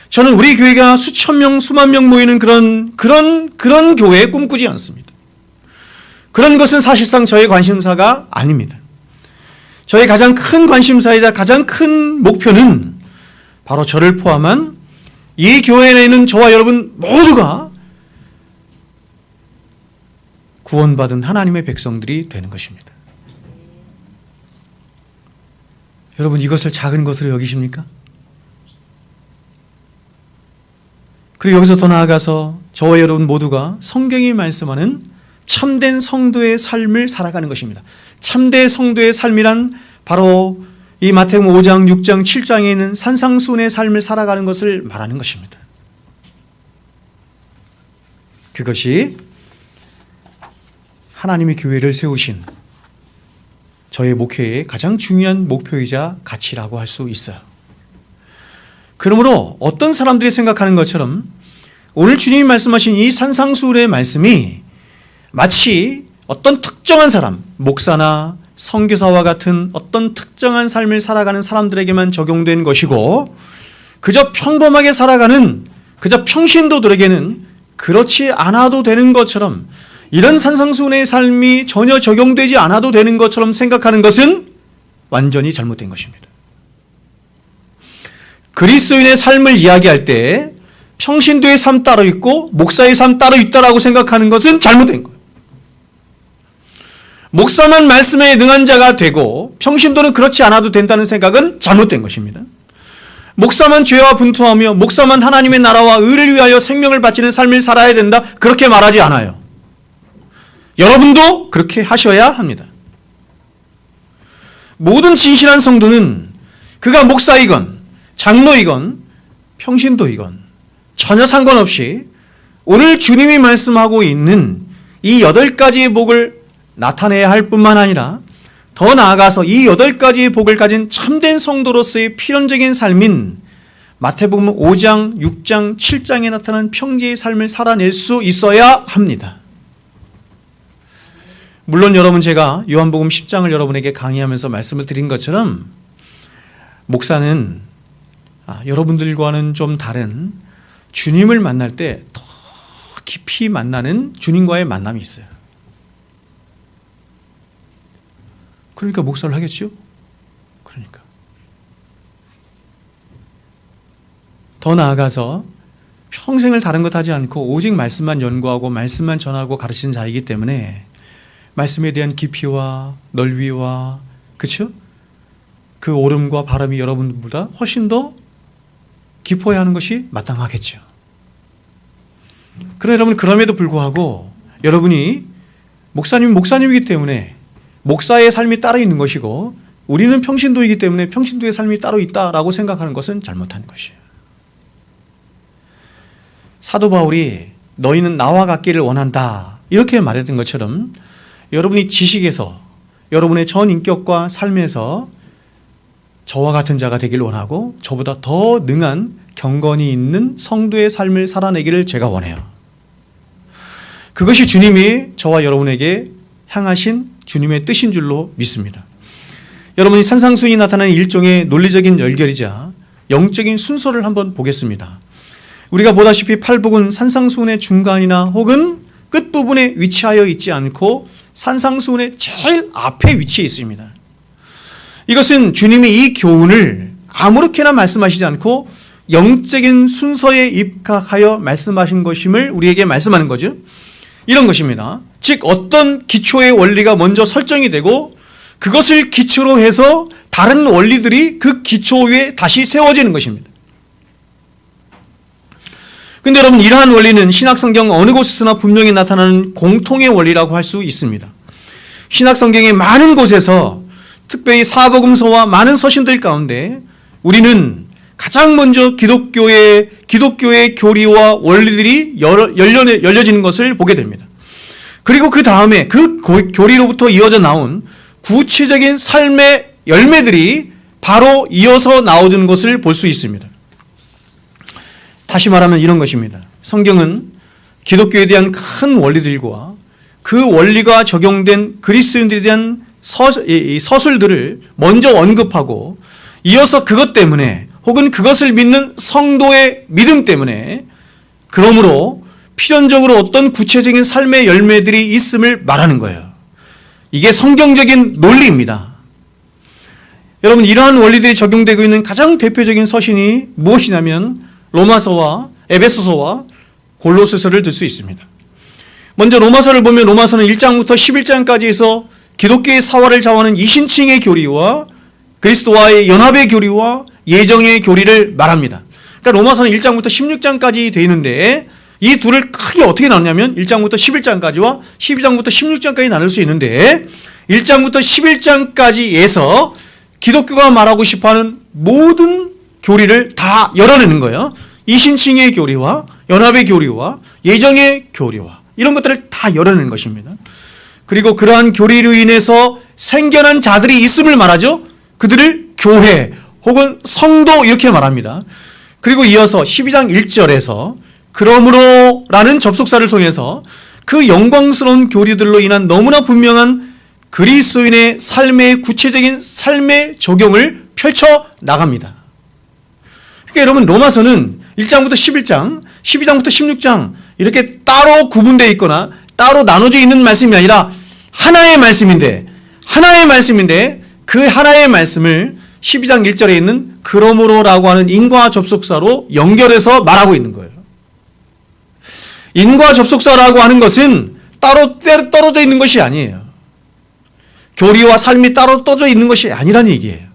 저는 우리 교회가 수천 명, 수만 명 모이는 그런 교회에 꿈꾸지 않습니다. 그런 것은 사실상 저의 관심사가 아닙니다. 저의 가장 큰 관심사이자 가장 큰 목표는 바로 저를 포함한 이 교회 내에 있는 저와 여러분 모두가 구원받은 하나님의 백성들이 되는 것입니다. 여러분, 이것을 작은 것으로 여기십니까? 그리고 여기서 더 나아가서 저와 여러분 모두가 성경이 말씀하는 참된 성도의 삶을 살아가는 것입니다. 참된 성도의 삶이란 바로 이 마태복음 5장, 6장, 7장에 있는 산상수훈의 삶을 살아가는 것을 말하는 것입니다. 그것이 하나님의 교회를 세우신 저의 목회의 가장 중요한 목표이자 가치라고 할 수 있어요. 그러므로 어떤 사람들이 생각하는 것처럼 오늘 주님이 말씀하신 이 산상수훈의 말씀이 마치 어떤 특정한 사람, 목사나 선교사와 같은 어떤 특정한 삶을 살아가는 사람들에게만 적용된 것이고 그저 평범하게 살아가는 그저 평신도들에게는 그렇지 않아도 되는 것처럼, 이런 산상수훈의 삶이 전혀 적용되지 않아도 되는 것처럼 생각하는 것은 완전히 잘못된 것입니다. 그리스도인의 삶을 이야기할 때 평신도의 삶 따로 있고 목사의 삶 따로 있다라고 생각하는 것은 잘못된 거예요. 목사만 말씀에 능한 자가 되고 평신도는 그렇지 않아도 된다는 생각은 잘못된 것입니다. 목사만 죄와 분투하며 목사만 하나님의 나라와 의를 위하여 생명을 바치는 삶을 살아야 된다, 그렇게 말하지 않아요. 여러분도 그렇게 하셔야 합니다. 모든 진실한 성도는 그가 목사이건 장로이건 평신도이건 전혀 상관없이 오늘 주님이 말씀하고 있는 이 8가지의 복을 나타내야 할 뿐만 아니라 더 나아가서 이 8가지의 복을 가진 참된 성도로서의 필연적인 삶인 마태복음 5장, 6장, 7장에 나타난 평지의 삶을 살아낼 수 있어야 합니다. 물론 여러분, 제가 요한복음 10장을 여러분에게 강의하면서 말씀을 드린 것처럼 목사는 여러분들과는 좀 다른 주님을 만날 때 더 깊이 만나는 주님과의 만남이 있어요. 그러니까 목사를 하겠죠? 그러니까. 더 나아가서 평생을 다른 것 하지 않고 오직 말씀만 연구하고 말씀만 전하고 가르치는 자이기 때문에 말씀에 대한 깊이와 넓이와 그렇죠? 그 오름과 바람이 여러분들보다 훨씬 더 깊어야 하는 것이 마땅하겠죠. 그러나 여러분, 그럼에도 불구하고 여러분이 목사님은 목사님이기 때문에 목사의 삶이 따로 있는 것이고 우리는 평신도이기 때문에 평신도의 삶이 따로 있다라고 생각하는 것은 잘못한 것이에요. 사도 바울이 너희는 나와 같기를 원한다 이렇게 말했던 것처럼 여러분이 지식에서 여러분의 전 인격과 삶에서 저와 같은 자가 되길 원하고 저보다 더 능한 경건이 있는 성도의 삶을 살아내기를 제가 원해요. 그것이 주님이 저와 여러분에게 향하신 주님의 뜻인 줄로 믿습니다. 여러분이 산상수훈이 나타나는 일종의 논리적인 연결이자 영적인 순서를 한번 보겠습니다. 우리가 보다시피 팔복은 산상수훈의 중간이나 혹은 끝부분에 위치하여 있지 않고 산상수훈의 제일 앞에 위치해 있습니다. 이것은 주님이 이 교훈을 아무렇게나 말씀하시지 않고 영적인 순서에 입각하여 말씀하신 것임을 우리에게 말씀하는 거죠. 이런 것입니다. 즉 어떤 기초의 원리가 먼저 설정이 되고 그것을 기초로 해서 다른 원리들이 그 기초 위에 다시 세워지는 것입니다. 근데 여러분 이러한 원리는 신약성경 어느 곳에서나 분명히 나타나는 공통의 원리라고 할 수 있습니다. 신약성경의 많은 곳에서 특별히 사복음서와 많은 서신들 가운데 우리는 가장 먼저 기독교의 교리와 원리들이 열려지는 것을 보게 됩니다. 그리고 그 다음에 그 교리로부터 이어져 나온 구체적인 삶의 열매들이 바로 이어서 나오는 것을 볼 수 있습니다. 다시 말하면 이런 것입니다. 성경은 기독교에 대한 큰 원리들과 그 원리가 적용된 그리스도인들에 대한 서술들을 먼저 언급하고 이어서 그것 때문에 혹은 그것을 믿는 성도의 믿음 때문에 그러므로 필연적으로 어떤 구체적인 삶의 열매들이 있음을 말하는 거예요. 이게 성경적인 논리입니다. 여러분 이러한 원리들이 적용되고 있는 가장 대표적인 서신이 무엇이냐면 로마서와 에베소서와 골로새서를 들 수 있습니다. 먼저 로마서를 보면 로마서는 1장부터 11장까지 해서 기독교의 사활을 좌우하는 이신칭의 교리와 그리스도와의 연합의 교리와 예정의 교리를 말합니다. 그러니까 로마서는 1장부터 16장까지 되어 있는데 이 둘을 크게 어떻게 나누냐면 1장부터 11장까지와 12장부터 16장까지 나눌 수 있는데 1장부터 11장까지에서 기독교가 말하고 싶어하는 모든 교리를 다 열어내는 거예요. 이신칭의 교리와 연합의 교리와 예정의 교리와 이런 것들을 다 열어내는 것입니다. 그리고 그러한 교리로 인해서 생겨난 자들이 있음을 말하죠. 그들을 교회 혹은 성도 이렇게 말합니다. 그리고 이어서 12장 1절에서 그러므로라는 접속사를 통해서 그 영광스러운 교리들로 인한 너무나 분명한 그리스도인의 삶의 구체적인 삶의 적용을 펼쳐 나갑니다. 그러니까 여러분 로마서는 1장부터 11장, 12장부터 16장 이렇게 따로 구분되어 있거나 따로 나눠져 있는 말씀이 아니라 하나의 말씀인데 그 하나의 말씀을 12장 1절에 있는 그러므로라고 하는 인과 접속사로 연결해서 말하고 있는 거예요. 인과 접속사라고 하는 것은 따로 떨어져 있는 것이 아니에요. 교리와 삶이 따로 떨어져 있는 것이 아니라는 얘기예요.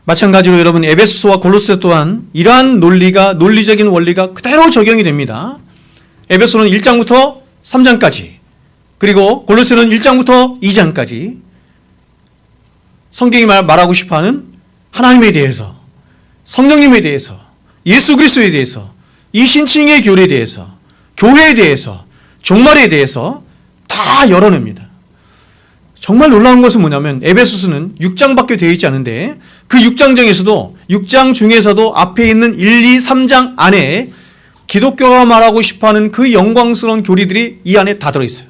마찬가지로 여러분 에베소서와 골로새 또한 이러한 논리적인 원리가 그대로 적용이 됩니다. 에베소는 1장부터 3장까지 그리고 골로새는 1장부터 2장까지 성경이 말하고 싶어하는 하나님에 대해서 성령님에 대해서 예수 그리스도에 대해서 이신칭의 교리에 대해서 교회에 대해서 종말에 대해서 다 열어냅니다. 정말 놀라운 것은 뭐냐면 에베소서는 6장밖에 되어 있지 않은데 그 6장 중에서도 앞에 있는 1, 2, 3장 안에 기독교가 말하고 싶어하는 그 영광스러운 교리들이 이 안에 다 들어있어요.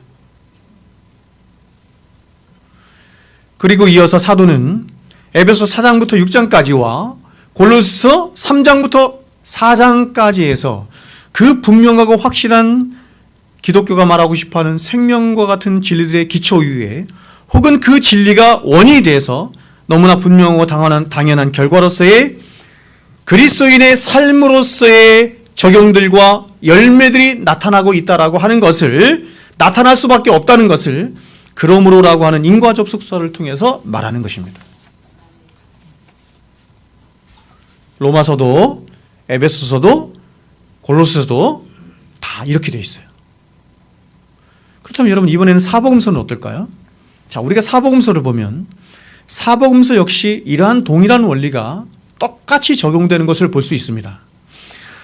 그리고 이어서 사도는 에베소 4장부터 6장까지와 골로새서 3장부터 4장까지 해서 그 분명하고 확실한 기독교가 말하고 싶어하는 생명과 같은 진리들의 기초 위에 혹은 그 진리가 원인이 돼서 너무나 분명하고 당연한 결과로서의 그리스도인의 삶으로서의 적용들과 열매들이 나타나고 있다라고 하는 것을 나타날 수밖에 없다는 것을 그러므로라고 하는 인과 접속사를 통해서 말하는 것입니다. 로마서도 에베소서도 골로새서도 다 이렇게 되어 있어요. 그렇다면 여러분 이번에는 사복음서는 어떨까요? 자, 우리가 사복음서를 보면 사복음서 역시 이러한 동일한 원리가 똑같이 적용되는 것을 볼 수 있습니다.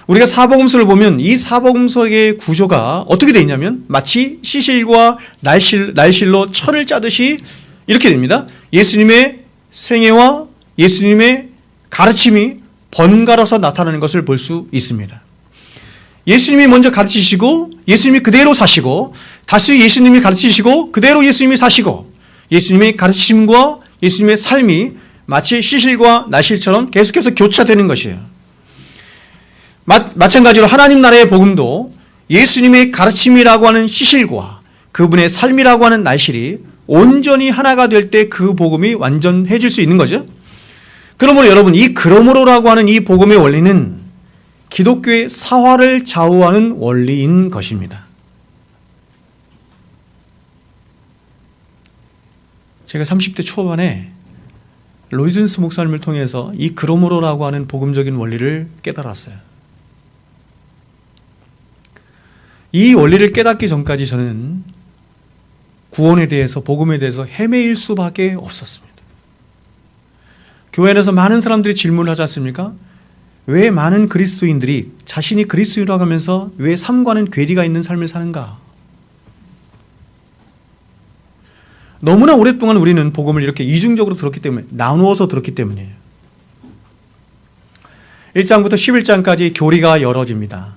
우리가 사복음서를 보면 이 사복음서의 구조가 어떻게 되어 있냐면 마치 시실과 날실로 천을 짜듯이 이렇게 됩니다. 예수님의 생애와 예수님의 가르침이 번갈아서 나타나는 것을 볼 수 있습니다. 예수님이 먼저 가르치시고 예수님이 그대로 사시고 다시 예수님이 가르치시고 그대로 예수님이 사시고 예수님의 가르침과 예수님의 삶이 마치 시실과 날실처럼 계속해서 교차되는 것이에요. 마찬가지로 하나님 나라의 복음도 예수님의 가르침이라고 하는 시실과 그분의 삶이라고 하는 날실이 온전히 하나가 될 때 그 복음이 완전해질 수 있는 거죠. 그러므로 여러분 이 그러므로라고 하는 이 복음의 원리는 기독교의 사화를 좌우하는 원리인 것입니다. 제가 30대 초반에 로이든스 목사님을 통해서 이 그러므로라고 하는 복음적인 원리를 깨달았어요. 이 원리를 깨닫기 전까지 저는 구원에 대해서 복음에 대해서 헤매일 수밖에 없었습니다. 교회 안에서 많은 사람들이 질문을 하지 않습니까? 왜 많은 그리스도인들이 자신이 그리스도인이라고 하면서 왜 삶과는 괴리가 있는 삶을 사는가? 너무나 오랫동안 우리는 복음을 이렇게 이중적으로 들었기 때문에 나누어서 들었기 때문이에요. 1장부터 11장까지 교리가 열어집니다.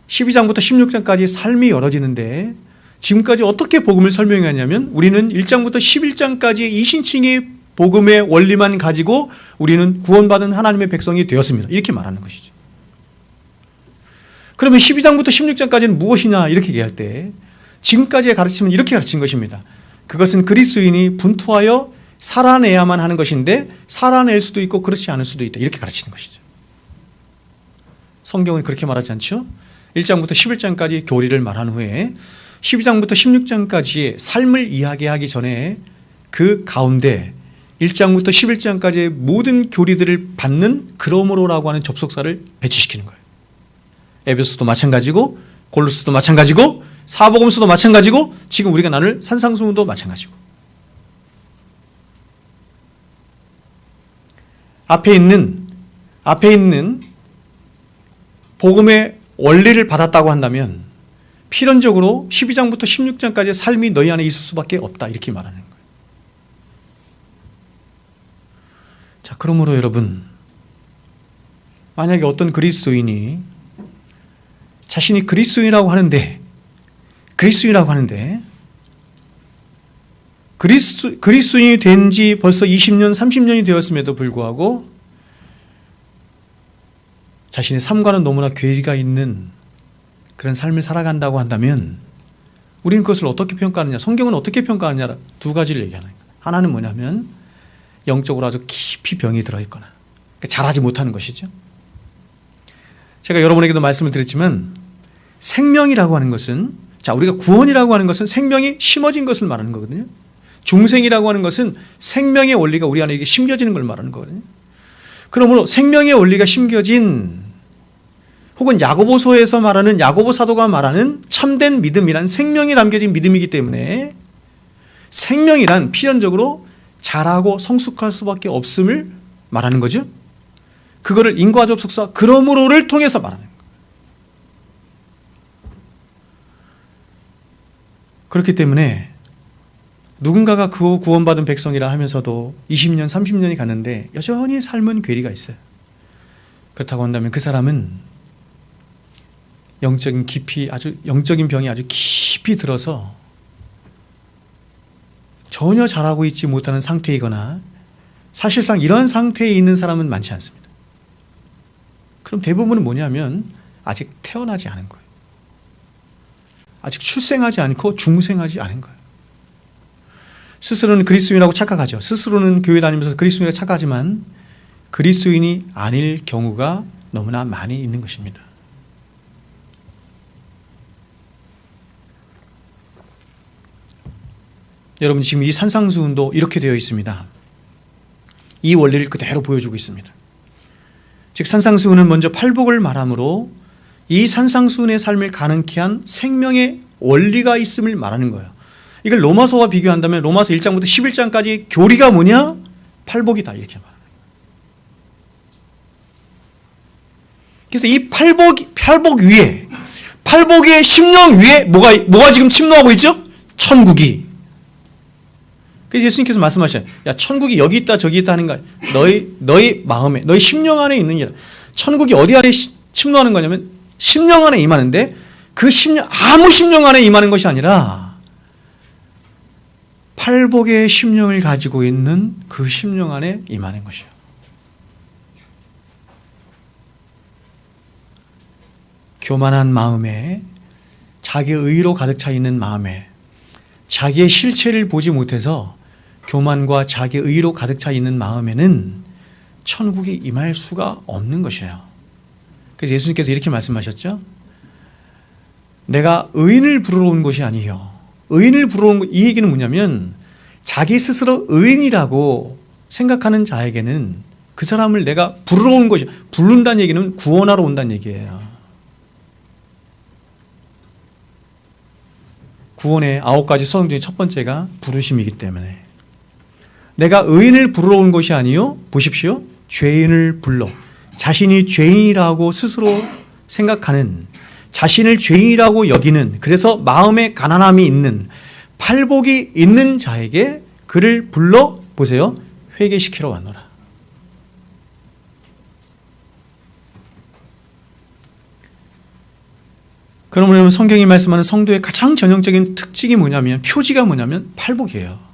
12장부터 16장까지 삶이 열어지는데 지금까지 어떻게 복음을 설명했냐면 우리는 1장부터 11장까지의 이신칭의 복음의 원리만 가지고 우리는 구원받은 하나님의 백성이 되었습니다. 이렇게 말하는 것이죠. 그러면 12장부터 16장까지는 무엇이냐 이렇게 얘기할 때 지금까지의 가르침은 이렇게 가르친 것입니다. 그것은 그리스도인이 분투하여 살아내야만 하는 것인데 살아낼 수도 있고 그렇지 않을 수도 있다. 이렇게 가르치는 것이죠. 성경은 그렇게 말하지 않죠? 1장부터 11장까지 교리를 말한 후에 12장부터 16장까지의 삶을 이야기하기 전에 그 가운데 1장부터 11장까지의 모든 교리들을 받는 그러므로라고 하는 접속사를 배치시키는 거예요. 에베소도 마찬가지고 골로새도 마찬가지고 사복음서도 마찬가지고 지금 우리가 나눌 산상수훈도 마찬가지고 앞에 있는 복음의 원리를 받았다고 한다면 필연적으로 12장부터 16장까지의 삶이 너희 안에 있을 수밖에 없다 이렇게 말하는 거예요. 자, 그러므로 여러분 만약에 어떤 그리스도인이 자신이 그리스도인이라고 하는데 그리스도인이 된 지 벌써 20년, 30년이 되었음에도 불구하고 자신의 삶과는 너무나 괴리가 있는 그런 삶을 살아간다고 한다면 우리는 그것을 어떻게 평가하느냐, 성경은 어떻게 평가하느냐 두 가지를 얘기하는 거예요. 하나는 뭐냐면 영적으로 아주 깊이 병이 들어있거나 그러니까 잘하지 못하는 것이죠. 제가 여러분에게도 말씀을 드렸지만 생명이라고 하는 것은 우리가 구원이라고 하는 것은 생명이 심어진 것을 말하는 거거든요. 중생이라고 하는 것은 생명의 원리가 우리 안에 이게 심겨지는 걸 말하는 거거든요. 그러므로 생명의 원리가 심겨진 혹은 야고보서에서 말하는 야고보 사도가 말하는 참된 믿음이란 생명이 담겨진 믿음이기 때문에 생명이란 필연적으로 자라고 성숙할 수밖에 없음을 말하는 거죠. 그거를 인과 접속사 그러므로를 통해서 말하는 거예요. 그렇기 때문에 누군가가 그 구원받은 백성이라 하면서도 20년, 30년이 갔는데 여전히 삶은 괴리가 있어요. 그렇다고 한다면 그 사람은 영적인 병이 아주 깊이 들어서 전혀 잘하고 있지 못하는 상태이거나 사실상 이런 상태에 있는 사람은 많지 않습니다. 그럼 대부분은 뭐냐면 아직 태어나지 않은 거예요. 아직 출생하지 않고 중생하지 않은 거예요. 스스로는 그리스도인이라고 착각하죠. 스스로는 교회 다니면서 그리스도인이라고 착각하지만 그리스도인이 아닐 경우가 너무나 많이 있는 것입니다. 여러분 지금 이 산상수훈도 이렇게 되어 있습니다. 이 원리를 그대로 보여주고 있습니다. 즉 산상수훈은 먼저 팔복을 말하므로 이 산상수훈의 삶을 가능케 한 생명의 원리가 있음을 말하는 거예요. 이걸 로마서와 비교한다면 로마서 1장부터 11장까지 교리가 뭐냐? 팔복이다 이렇게 말합니다. 그래서 이 팔복 위에, 팔복의 심령 위에 뭐가 지금 침노하고 있죠? 천국이. 그래서 예수님께서 말씀하셔요. 야, 천국이 여기 있다 저기 있다 하는 거야. 너희 마음에, 너희 심령 안에 있느니라. 천국이 어디 안에 침노하는 거냐면 심령 안에 임하는데, 그 심령, 아무 심령 안에 임하는 것이 아니라 팔복의 심령을 가지고 있는 그 심령 안에 임하는 것이에요. 교만한 마음에, 자기의 의로 가득 차 있는 마음에, 자기의 실체를 보지 못해서 교만과 자기의 의로 가득 차 있는 마음에는 천국이 임할 수가 없는 것이에요. 그래서 예수님께서 이렇게 말씀하셨죠. 내가 의인을 부르러 온 것이 아니요. 의인을 부르러 온 것, 이 얘기는 뭐냐면 자기 스스로 의인이라고 생각하는 자에게는 그 사람을 내가 부르러 온 것이, 부른다는 얘기는 구원하러 온다는 얘기예요. 구원의 9가지 서성 중에 첫 번째가 부르심이기 때문에 내가 의인을 부르러 온 것이 아니요, 보십시오, 죄인을 불러, 자신이 죄인이라고 스스로 생각하는, 자신을 죄인이라고 여기는, 그래서 마음에 가난함이 있는, 팔복이 있는 자에게 그를 불러, 보세요, 회개시키러 왔노라. 그러면 성경이 말씀하는 성도의 가장 전형적인 특징이 뭐냐면, 표지가 뭐냐면 팔복이에요.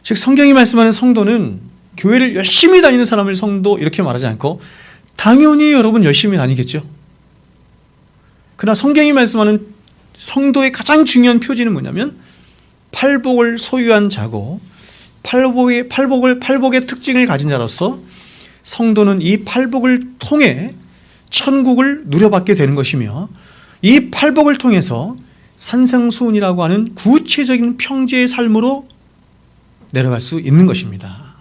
즉 성경이 말씀하는 성도는 교회를 열심히 다니는 사람을 성도 이렇게 말하지 않고 당연히 여러분 열심히 다니겠죠. 그러나 성경이 말씀하는 성도의 가장 중요한 표지는 뭐냐면 팔복을 소유한 자고, 팔복의 특징을 가진 자로서 성도는 이 팔복을 통해 천국을 누려받게 되는 것이며, 이 팔복을 통해서 산상수훈이라고 하는 구체적인 평지의 삶으로 내려갈 수 있는 것입니다.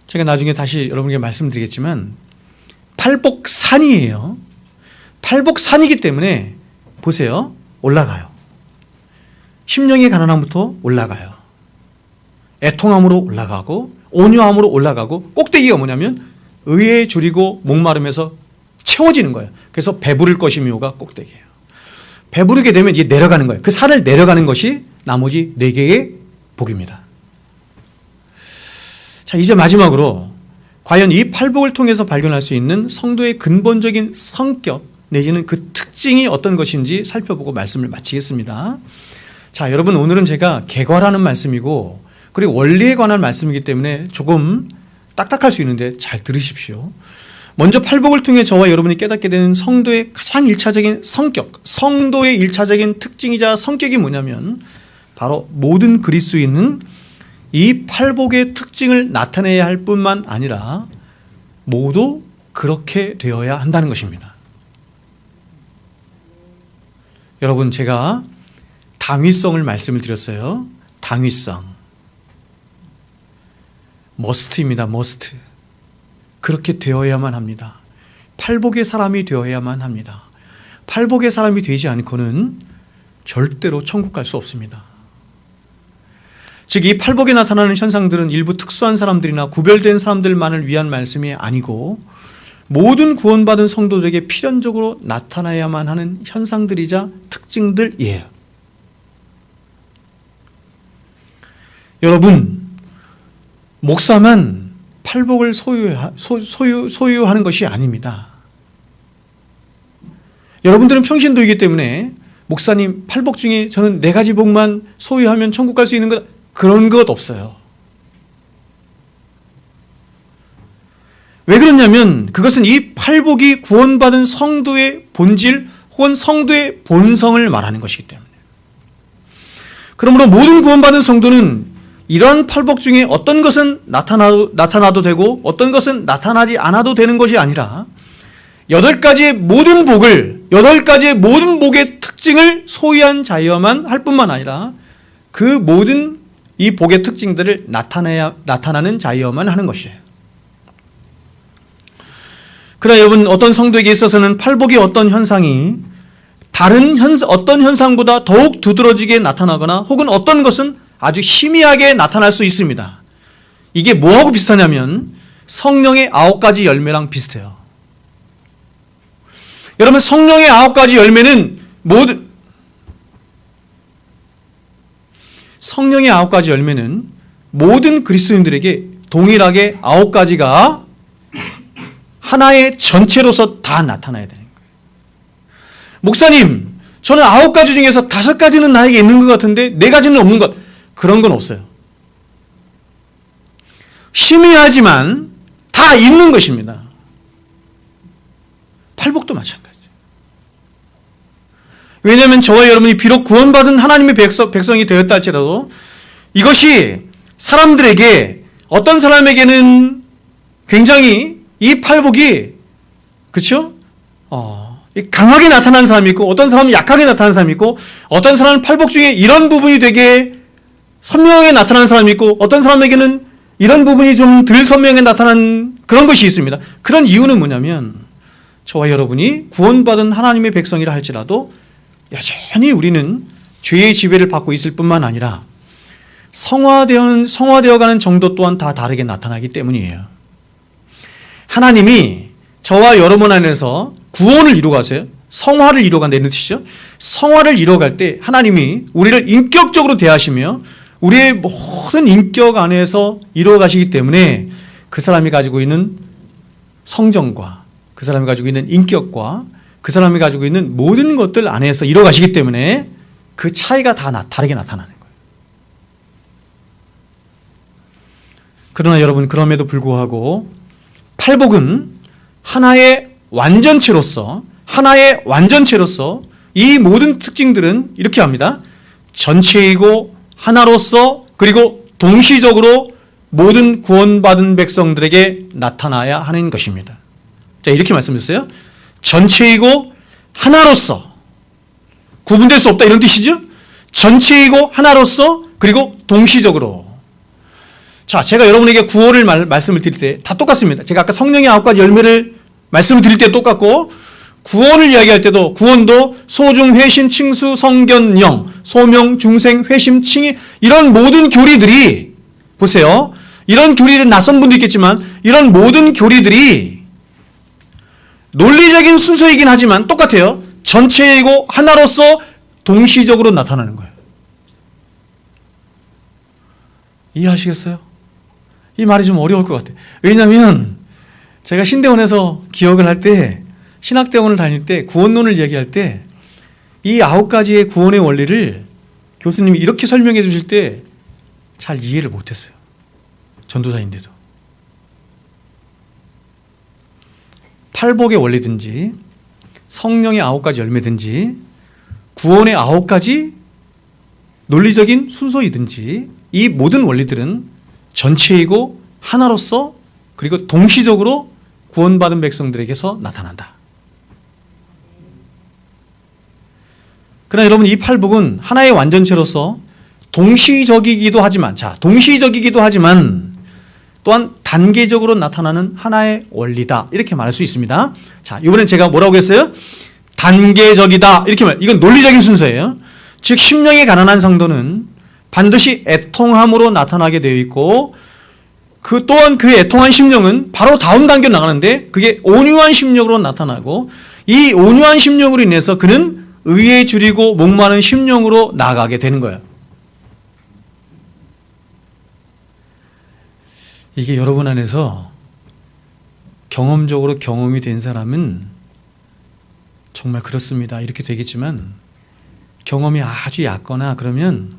제가 나중에 다시 여러분에게 말씀드리겠지만 팔복산이에요. 팔복산이기 때문에 보세요, 올라가요. 심령의 가난함부터 올라가요. 애통함으로 올라가고 온유함으로 올라가고, 꼭대기가 뭐냐면 의에 줄이고 목마름에서 채워지는 거예요. 그래서 배부를 것이며가 꼭대기예요. 배부르게 되면 이게 내려가는 거예요. 그 산을 내려가는 것이 나머지 4개의 복입니다. 자, 이제 마지막으로 과연 이 팔복을 통해서 발견할 수 있는 성도의 근본적인 성격 내지는 그 특징이 어떤 것인지 살펴보고 말씀을 마치겠습니다. 자, 여러분, 오늘은 제가 개괄하는 말씀이고 그리고 원리에 관한 말씀이기 때문에 조금 딱딱할 수 있는데 잘 들으십시오. 먼저 팔복을 통해 저와 여러분이 깨닫게 되는 성도의 가장 1차적인 성격, 성도의 1차적인 특징이자 성격이 뭐냐면 바로 모든 그리스도인은 이 팔복의 특징을 나타내야 할 뿐만 아니라 모두 그렇게 되어야 한다는 것입니다. 여러분, 제가 당위성을 말씀을 드렸어요. 당위성. 머스트입니다. 머스트. 그렇게 되어야만 합니다. 팔복의 사람이 되어야만 합니다. 팔복의 사람이 되지 않고는 절대로 천국 갈 수 없습니다. 즉, 이 팔복에 나타나는 현상들은 일부 특수한 사람들이나 구별된 사람들만을 위한 말씀이 아니고 모든 구원받은 성도들에게 필연적으로 나타나야만 하는 현상들이자 특징들이에요. 여러분, 목사만 팔복을 소유하는 것이 아닙니다. 여러분들은 평신도이기 때문에 목사님, 팔복 중에 저는 4가지 복만 소유하면 천국 갈 수 있는 것, 그런 것 없어요. 왜 그러냐면 그것은 이 팔복이 구원받은 성도의 본질 혹은 성도의 본성을 말하는 것이기 때문에. 그러므로 모든 구원받은 성도는 이러한 팔복 중에 어떤 것은 나타나도 되고 어떤 것은 나타나지 않아도 되는 것이 아니라 8가지의 모든 복의 특징을 소유한 자여야만 할 뿐만 아니라 그 모든 이 복의 특징들을 나타나는 자여야만 하는 것이에요. 그러나 여러분, 어떤 성도에게 있어서는 팔복의 어떤 현상이 어떤 현상보다 더욱 두드러지게 나타나거나 혹은 어떤 것은 아주 희미하게 나타날 수 있습니다. 이게 뭐하고 비슷하냐면 성령의 9가지 열매랑 비슷해요. 여러분, 성령의 9가지 열매는 성령의 9가지 열매는 모든 그리스도인들에게 동일하게 9가지가 하나의 전체로서 다 나타나야 되는 거예요. 목사님, 저는 9가지 중에서 5가지는 나에게 있는 것 같은데 4가지는 없는 것. 그런 건 없어요. 희미하지만 다 있는 것입니다. 팔복도 마찬가지죠. 왜냐하면 저와 여러분이 비록 구원받은 하나님의 백성이 되었다 할지라도 이것이 사람들에게, 어떤 사람에게는 굉장히 이 팔복이, 그렇죠? 강하게 나타나는 사람이 있고, 어떤 사람은 약하게 나타나는 사람이 있고, 어떤 사람은 팔복 중에 이런 부분이 되게 선명하게 나타나는 사람이 있고, 어떤 사람에게는 이런 부분이 좀 덜 선명하게 나타나는 그런 것이 있습니다. 그런 이유는 뭐냐면 저와 여러분이 구원받은 하나님의 백성이라 할지라도 여전히 우리는 죄의 지배를 받고 있을 뿐만 아니라 성화되어가는 정도 또한 다 다르게 나타나기 때문이에요. 하나님이 저와 여러분 안에서 구원을 이루어가세요. 성화를 이루어간다는 뜻이죠. 성화를 이루어갈 때 하나님이 우리를 인격적으로 대하시며 우리의 모든 인격 안에서 이루어가시기 때문에 그 사람이 가지고 있는 성정과 그 사람이 가지고 있는 인격과 그 사람이 가지고 있는 모든 것들 안에서 이루어가시기 때문에 그 차이가 다 다르게 나타나는 거예요. 그러나 여러분, 그럼에도 불구하고 팔복은 하나의 완전체로서 이 모든 특징들은 이렇게 합니다. 전체이고 하나로서 그리고 동시적으로 모든 구원받은 백성들에게 나타나야 하는 것입니다. 자, 이렇게 말씀드렸어요. 전체이고 하나로서, 구분될 수 없다, 이런 뜻이죠. 전체이고 하나로서 그리고 동시적으로. 자, 제가 여러분에게 구원을 말씀을 드릴 때 다 똑같습니다. 제가 아까 성령의 9가지 열매를 말씀을 드릴 때 똑같고, 구원을 이야기할 때도 구원도 소중, 회신, 칭수, 성견, 영, 소명, 중생, 회심, 칭의, 이런 모든 교리들이, 보세요. 이런 교리들은 낯선 분도 있겠지만 이런 모든 교리들이 논리적인 순서이긴 하지만 똑같아요. 전체이고 하나로서 동시적으로 나타나는 거예요. 이해하시겠어요? 이 말이 좀 어려울 것 같아요. 왜냐하면 제가 신대원에서 기억을 할 때, 신학대원을 다닐 때, 구원론을 얘기할 때 이 9가지의 구원의 원리를 교수님이 이렇게 설명해 주실 때 잘 이해를 못했어요. 전도사인데도. 팔복의 원리든지 성령의 9가지 열매든지 구원의 9가지 논리적인 순서이든지 이 모든 원리들은 전체이고 하나로서 그리고 동시적으로 구원받은 백성들에게서 나타난다. 그러나 여러분, 이 팔복은 하나의 완전체로서 동시적이기도 하지만 또한 단계적으로 나타나는 하나의 원리다, 이렇게 말할 수 있습니다. 자, 이번엔 제가 뭐라고 했어요? 단계적이다, 이렇게 이건 논리적인 순서예요. 즉 심령이 가난한 성도는 반드시 애통함으로 나타나게 되어 있고, 또한 그 애통한 심령은 바로 다음 단계로 나가는데 그게 온유한 심령으로 나타나고, 이 온유한 심령으로 인해서 그는 의에 줄이고 목마른 심령으로 나아가게 되는 거예요. 이게 여러분 안에서 경험적으로 경험이 된 사람은 정말 그렇습니다, 이렇게 되겠지만, 경험이 아주 얕거나 그러면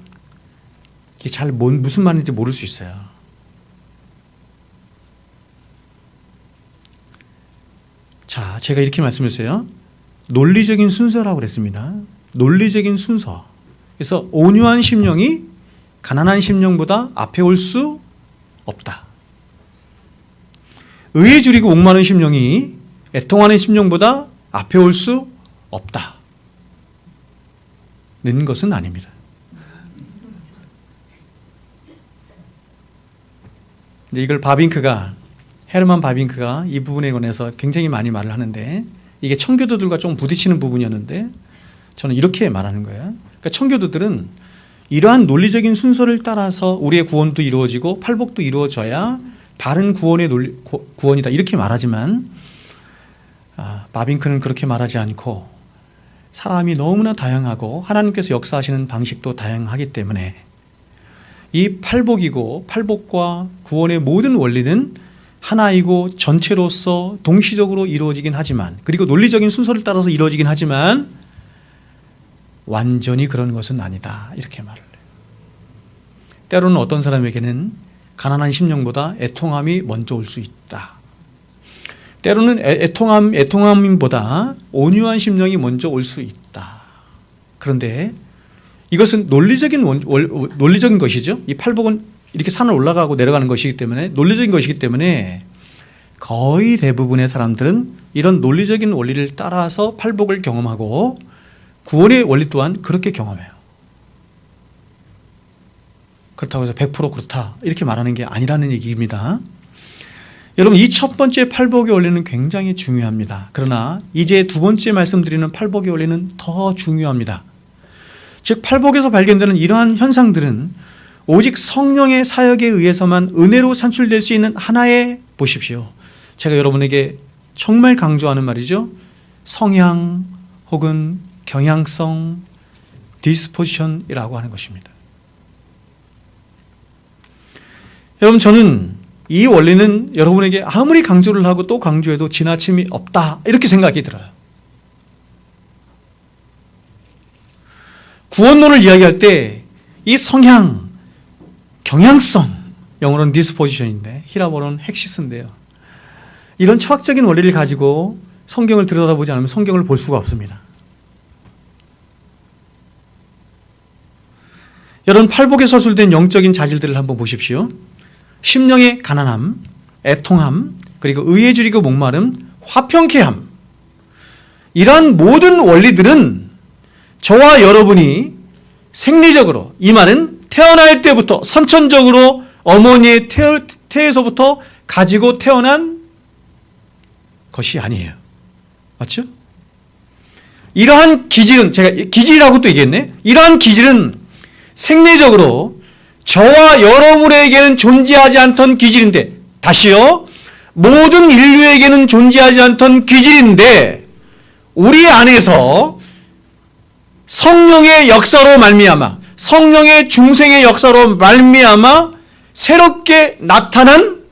이게 잘 무슨 말인지 모를 수 있어요. 자, 제가 이렇게 말씀했어요. 논리적인 순서라고 그랬습니다. 논리적인 순서. 그래서 온유한 심령이 가난한 심령보다 앞에 올 수 없다. 의에 줄이고 목마른 심령이 애통하는 심령보다 앞에 올 수 없다. 는 것은 아닙니다. 이제 이걸 바빙크가 헤르만 바빙크가 이 부분에 관해서 굉장히 많이 말을 하는데, 이게 청교도들과 좀 부딪히는 부분이었는데 저는 이렇게 말하는 거예요. 그러니까 청교도들은 이러한 논리적인 순서를 따라서 우리의 구원도 이루어지고 팔복도 이루어져야 바른 구원이다 이렇게 말하지만, 바빙크는 그렇게 말하지 않고 사람이 너무나 다양하고 하나님께서 역사하시는 방식도 다양하기 때문에 이 팔복이고 팔복과 구원의 모든 원리는 하나이고 전체로서 동시적으로 이루어지긴 하지만, 그리고 논리적인 순서를 따라서 이루어지긴 하지만 완전히 그런 것은 아니다 이렇게 말을 해요. 때로는 어떤 사람에게는 가난한 심령보다 애통함이 먼저 올 수 있다. 때로는 애통함보다 온유한 심령이 먼저 올 수 있다. 그런데 이것은 논리적인 것이죠. 이 팔복은 이렇게 산을 올라가고 내려가는 것이기 때문에 논리적인 것이기 때문에 거의 대부분의 사람들은 이런 논리적인 원리를 따라서 팔복을 경험하고 구원의 원리 또한 그렇게 경험해요. 그렇다고 해서 100% 그렇다 이렇게 말하는 게 아니라는 얘기입니다. 여러분, 이 첫 번째 팔복의 원리는 굉장히 중요합니다. 그러나 이제 두 번째 말씀드리는 팔복의 원리는 더 중요합니다. 즉, 팔복에서 발견되는 이러한 현상들은 오직 성령의 사역에 의해서만 은혜로 산출될 수 있는 하나의, 보십시오, 제가 여러분에게 정말 강조하는 말이죠, 성향 혹은 경향성, 디스포지션이라고 하는 것입니다. 여러분, 저는 이 원리는 여러분에게 아무리 강조를 하고 또 강조해도 지나침이 없다 이렇게 생각이 들어요. 구원론을 이야기할 때 이 성향, 경향성, 영어로는 디스포지션인데 히라보로는 헥시스인데요, 이런 철학적인 원리를 가지고 성경을 들여다보지 않으면 성경을 볼 수가 없습니다. 여러분, 팔복에 서술된 영적인 자질들을 한번 보십시오. 심령의 가난함, 애통함, 그리고 의에 줄이고 목마름, 화평케함, 이러한 모든 원리들은 저와 여러분이 생리적으로, 이 말은 태어날 때부터 선천적으로 어머니의 태에서부터 가지고 태어난 것이 아니에요. 맞죠? 이러한 기질은, 제가 기질이라고 또 얘기했네. 이러한 기질은 생리적으로 저와 여러분에게는 존재하지 않던 기질인데, 다시요, 모든 인류에게는 존재하지 않던 기질인데 우리 안에서 성령의 역사로 말미암아, 성령의 중생의 역사로 말미암아 새롭게 나타난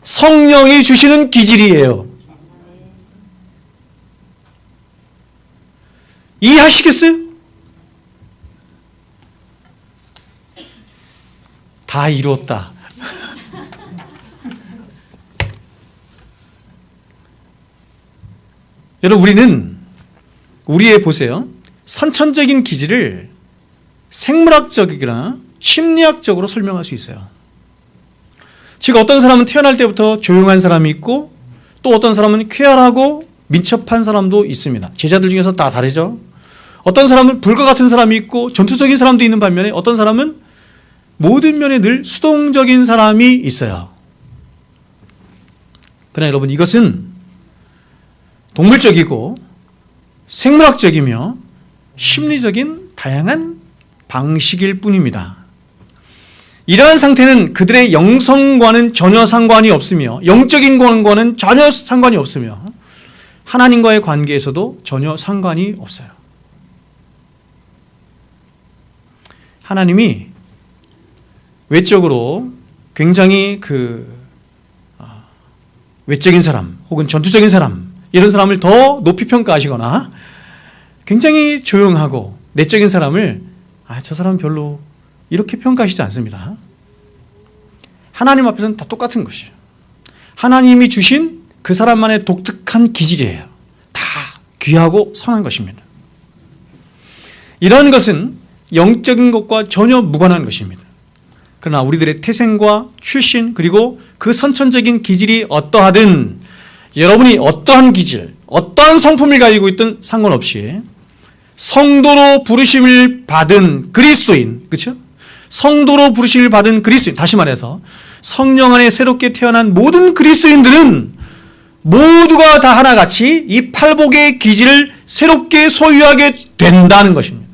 성령이 주시는 기질이에요. 이해하시겠어요? 다 이루었다. 여러분, 우리의 보세요, 선천적인 기질을 생물학적이거나 심리학적으로 설명할 수 있어요. 즉, 어떤 사람은 태어날 때부터 조용한 사람이 있고 또 어떤 사람은 쾌활하고 민첩한 사람도 있습니다. 제자들 중에서 다 다르죠. 어떤 사람은 불과 같은 사람이 있고 전투적인 사람도 있는 반면에 어떤 사람은 모든 면에 늘 수동적인 사람이 있어요. 그러나 여러분, 이것은 동물적이고 생물학적이며 심리적인 다양한 방식일 뿐입니다. 이러한 상태는 그들의 영성과는 전혀 상관이 없으며 영적인 것과는 전혀 상관이 없으며 하나님과의 관계에서도 전혀 상관이 없어요. 하나님이 외적으로 굉장히 외적인 사람 혹은 전투적인 사람, 이런 사람을 더 높이 평가하시거나 굉장히 조용하고 내적인 사람을 저 사람 별로 이렇게 평가하시지 않습니다. 하나님 앞에서는 다 똑같은 것이에요. 하나님이 주신 그 사람만의 독특한 기질이에요. 다 귀하고 선한 것입니다. 이러한 것은 영적인 것과 전혀 무관한 것입니다. 그러나 우리들의 태생과 출신, 그리고 그 선천적인 기질이 어떠하든, 여러분이 어떠한 기질, 어떠한 성품을 가지고 있든 상관없이 성도로 부르심을 받은 그리스도인, 그렇죠? 성도로 부르심을 받은 그리스도인, 다시 말해서 성령 안에 새롭게 태어난 모든 그리스도인들은 모두가 다 하나같이 이 팔복의 기질을 새롭게 소유하게 된다는 것입니다.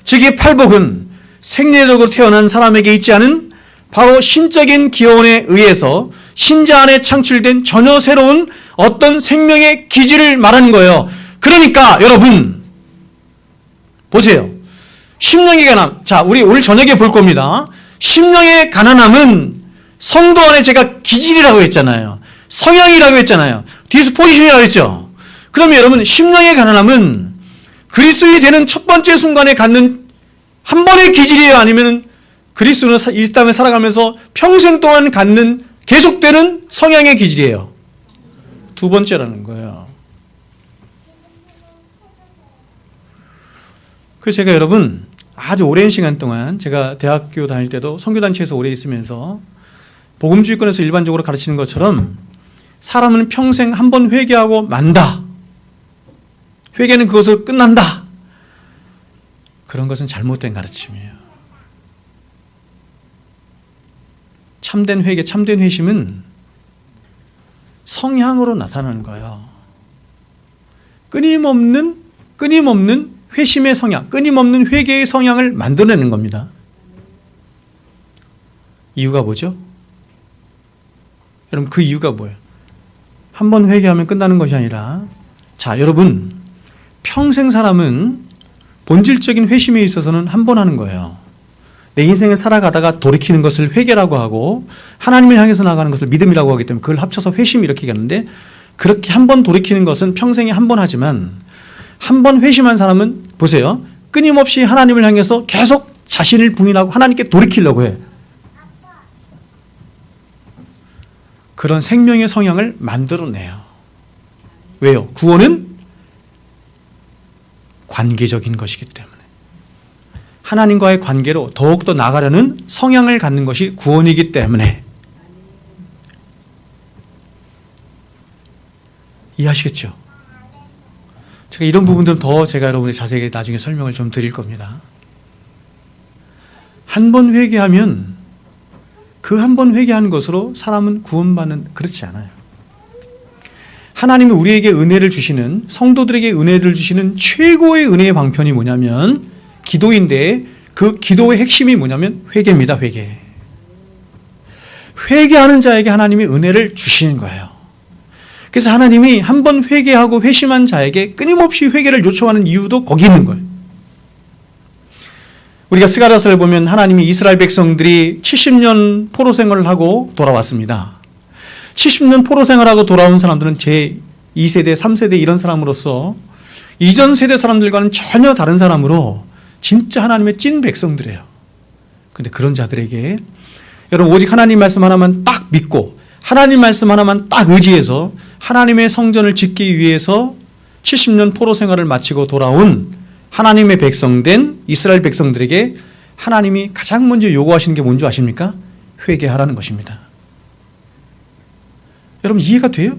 즉, 이 팔복은 생리적으로 태어난 사람에게 있지 않은 바로 신적인 기원에 의해서 신자 안에 창출된 전혀 새로운 어떤 생명의 기질을 말하는 거예요. 그러니까 여러분 보세요. 심령의 가난함. 자, 우리 오늘 저녁에 볼 겁니다. 심령의 가난함은 성도 안에 제가 기질이라고 했잖아요. 성향이라고 했잖아요. 디스포지션이라고 했죠. 그러면 여러분, 심령의 가난함은 그리스도인이 되는 첫 번째 순간에 갖는 한 번의 기질이에요? 아니면 그리스도는 이 땅을 살아가면서 평생 동안 갖는 계속되는 성향의 기질이에요? 두 번째라는 거예요. 그래서 제가 여러분 아주 오랜 시간 동안 제가 대학교 다닐 때도 선교단체에서 오래 있으면서 복음주의권에서 일반적으로 가르치는 것처럼 사람은 평생 한 번 회개하고 만다. 회개는 그것으로 끝난다. 그런 것은 잘못된 가르침이에요. 참된 회개, 참된 회심은 성향으로 나타나는 거예요. 끊임없는 회심의 성향, 끊임없는 회개의 성향을 만들어내는 겁니다. 이유가 뭐죠? 여러분, 그 이유가 뭐예요? 한 번 회개하면 끝나는 것이 아니라, 자, 여러분, 평생 사람은 본질적인 회심에 있어서는 한 번 하는 거예요. 내 인생을 살아가다가 돌이키는 것을 회개라고 하고 하나님을 향해서 나가는 것을 믿음이라고 하기 때문에 그걸 합쳐서 회심 이렇게 얘기하는데, 그렇게 한 번 돌이키는 것은 평생에 한 번 하지만 한 번 회심한 사람은 보세요. 끊임없이 하나님을 향해서 계속 자신을 부인하고 하나님께 돌이키려고 해. 그런 생명의 성향을 만들어내요. 왜요? 구원은 관계적인 것이기 때문에. 하나님과의 관계로 더욱더 나가려는 성향을 갖는 것이 구원이기 때문에. 이해하시겠죠? 제가 이런 부분들은 더 제가 여러분의 자세하게 나중에 설명을 좀 드릴 겁니다. 한 번 회개하면 그 한 번 회개하는 것으로 사람은 구원받는, 그렇지 않아요. 하나님은 우리에게 은혜를 주시는, 성도들에게 은혜를 주시는 최고의 은혜의 방편이 뭐냐면 기도인데, 그 기도의 핵심이 뭐냐면 회개입니다. 회개. 회개하는 자에게 하나님이 은혜를 주시는 거예요. 그래서 하나님이 한 번 회개하고 회심한 자에게 끊임없이 회개를 요청하는 이유도 거기 있는 거예요. 우리가 스가랴서를 보면 하나님이 이스라엘 백성들이 70년 포로 생활을 하고 돌아왔습니다. 70년 포로 생활하고 돌아온 사람들은 제 2세대, 3세대 이런 사람으로서 이전 세대 사람들과는 전혀 다른 사람으로 진짜 하나님의 찐 백성들이에요. 그런데 그런 자들에게 여러분, 오직 하나님 말씀 하나만 딱 믿고 하나님 말씀 하나만 딱 의지해서 하나님의 성전을 짓기 위해서 70년 포로 생활을 마치고 돌아온 하나님의 백성된 이스라엘 백성들에게 하나님이 가장 먼저 요구하시는 게 뭔지 아십니까? 회개하라는 것입니다. 여러분, 이해가 돼요?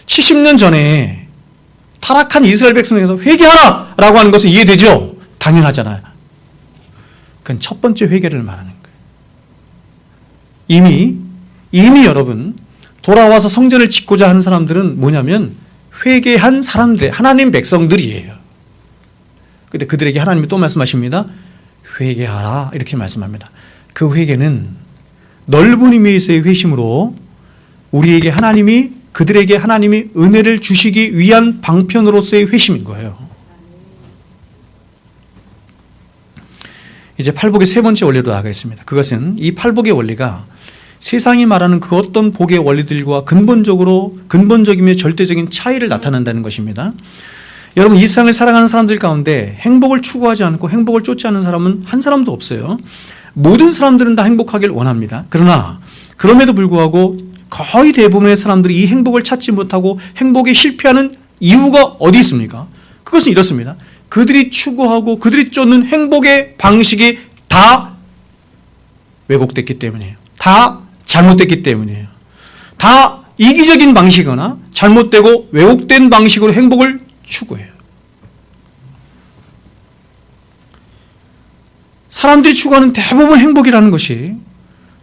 70년 전에 타락한 이스라엘 백성에게서 회개하라! 라고 하는 것은 이해되죠? 당연하잖아요. 그건 첫 번째 회개를 말하는 거예요. 이미 여러분, 돌아와서 성전을 짓고자 하는 사람들은 뭐냐면 회개한 사람들, 하나님 백성들이에요. 근데 그들에게 하나님이 또 말씀하십니다. 회개하라, 이렇게 말씀합니다. 그 회개는 넓은 의미에서의 회심으로 우리에게 그들에게 하나님이 은혜를 주시기 위한 방편으로서의 회심인 거예요. 이제 팔복의 세 번째 원리로 나가겠습니다. 그것은 이 팔복의 원리가 세상이 말하는 그 어떤 복의 원리들과 근본적이며 절대적인 차이를 나타낸다는 것입니다. 여러분, 이 세상을 살아가는 사람들 가운데 행복을 추구하지 않고 행복을 쫓지 않는 사람은 한 사람도 없어요. 모든 사람들은 다 행복하길 원합니다. 그러나 그럼에도 불구하고 거의 대부분의 사람들이 이 행복을 찾지 못하고 행복에 실패하는 이유가 어디 있습니까? 그것은 이렇습니다. 그들이 추구하고 그들이 쫓는 행복의 방식이 다 왜곡됐기 때문이에요. 다 잘못됐기 때문이에요. 다 이기적인 방식이거나 잘못되고 왜곡된 방식으로 행복을 추구해요. 사람들이 추구하는 대부분 행복이라는 것이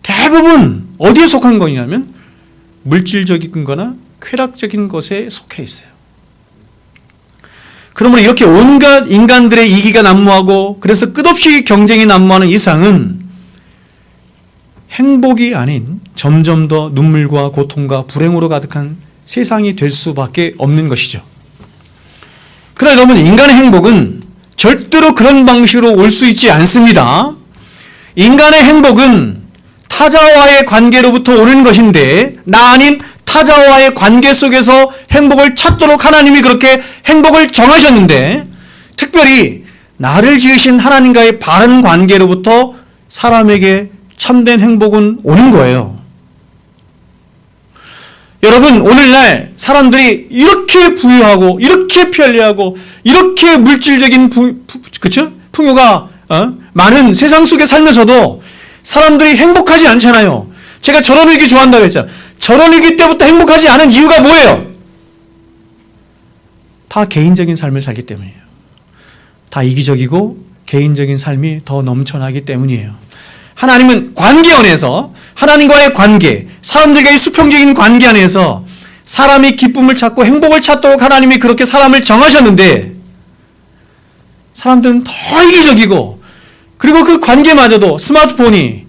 대부분 어디에 속한 거냐면 물질적인 거나 쾌락적인 것에 속해 있어요. 그러므로 이렇게 온갖 인간들의 이기가 난무하고 그래서 끝없이 경쟁이 난무하는 이상은 행복이 아닌 점점 더 눈물과 고통과 불행으로 가득한 세상이 될 수밖에 없는 것이죠. 그러나 여러분, 인간의 행복은 절대로 그런 방식으로 올 수 있지 않습니다. 인간의 행복은 타자와의 관계로부터 오는 것인데 나 아닌 타자와의 관계 속에서 행복을 찾도록 하나님이 그렇게 행복을 정하셨는데 특별히 나를 지으신 하나님과의 바른 관계로부터 사람에게 참된 행복은 오는 거예요. 여러분, 오늘날 사람들이 이렇게 부유하고 이렇게 편리하고 이렇게 물질적인 그쵸? 풍요가 많은 세상 속에 살면서도 사람들이 행복하지 않잖아요. 제가 저런 일기 좋아한다고 했잖아요. 저런 일기 때부터 행복하지 않은 이유가 뭐예요? 다 개인적인 삶을 살기 때문이에요. 다 이기적이고 개인적인 삶이 더 넘쳐나기 때문이에요. 하나님은 관계 안에서 하나님과의 관계, 사람들과의 수평적인 관계 안에서 사람이 기쁨을 찾고 행복을 찾도록 하나님이 그렇게 사람을 정하셨는데 사람들은 더 이기적이고 그리고 그 관계마저도 스마트폰이,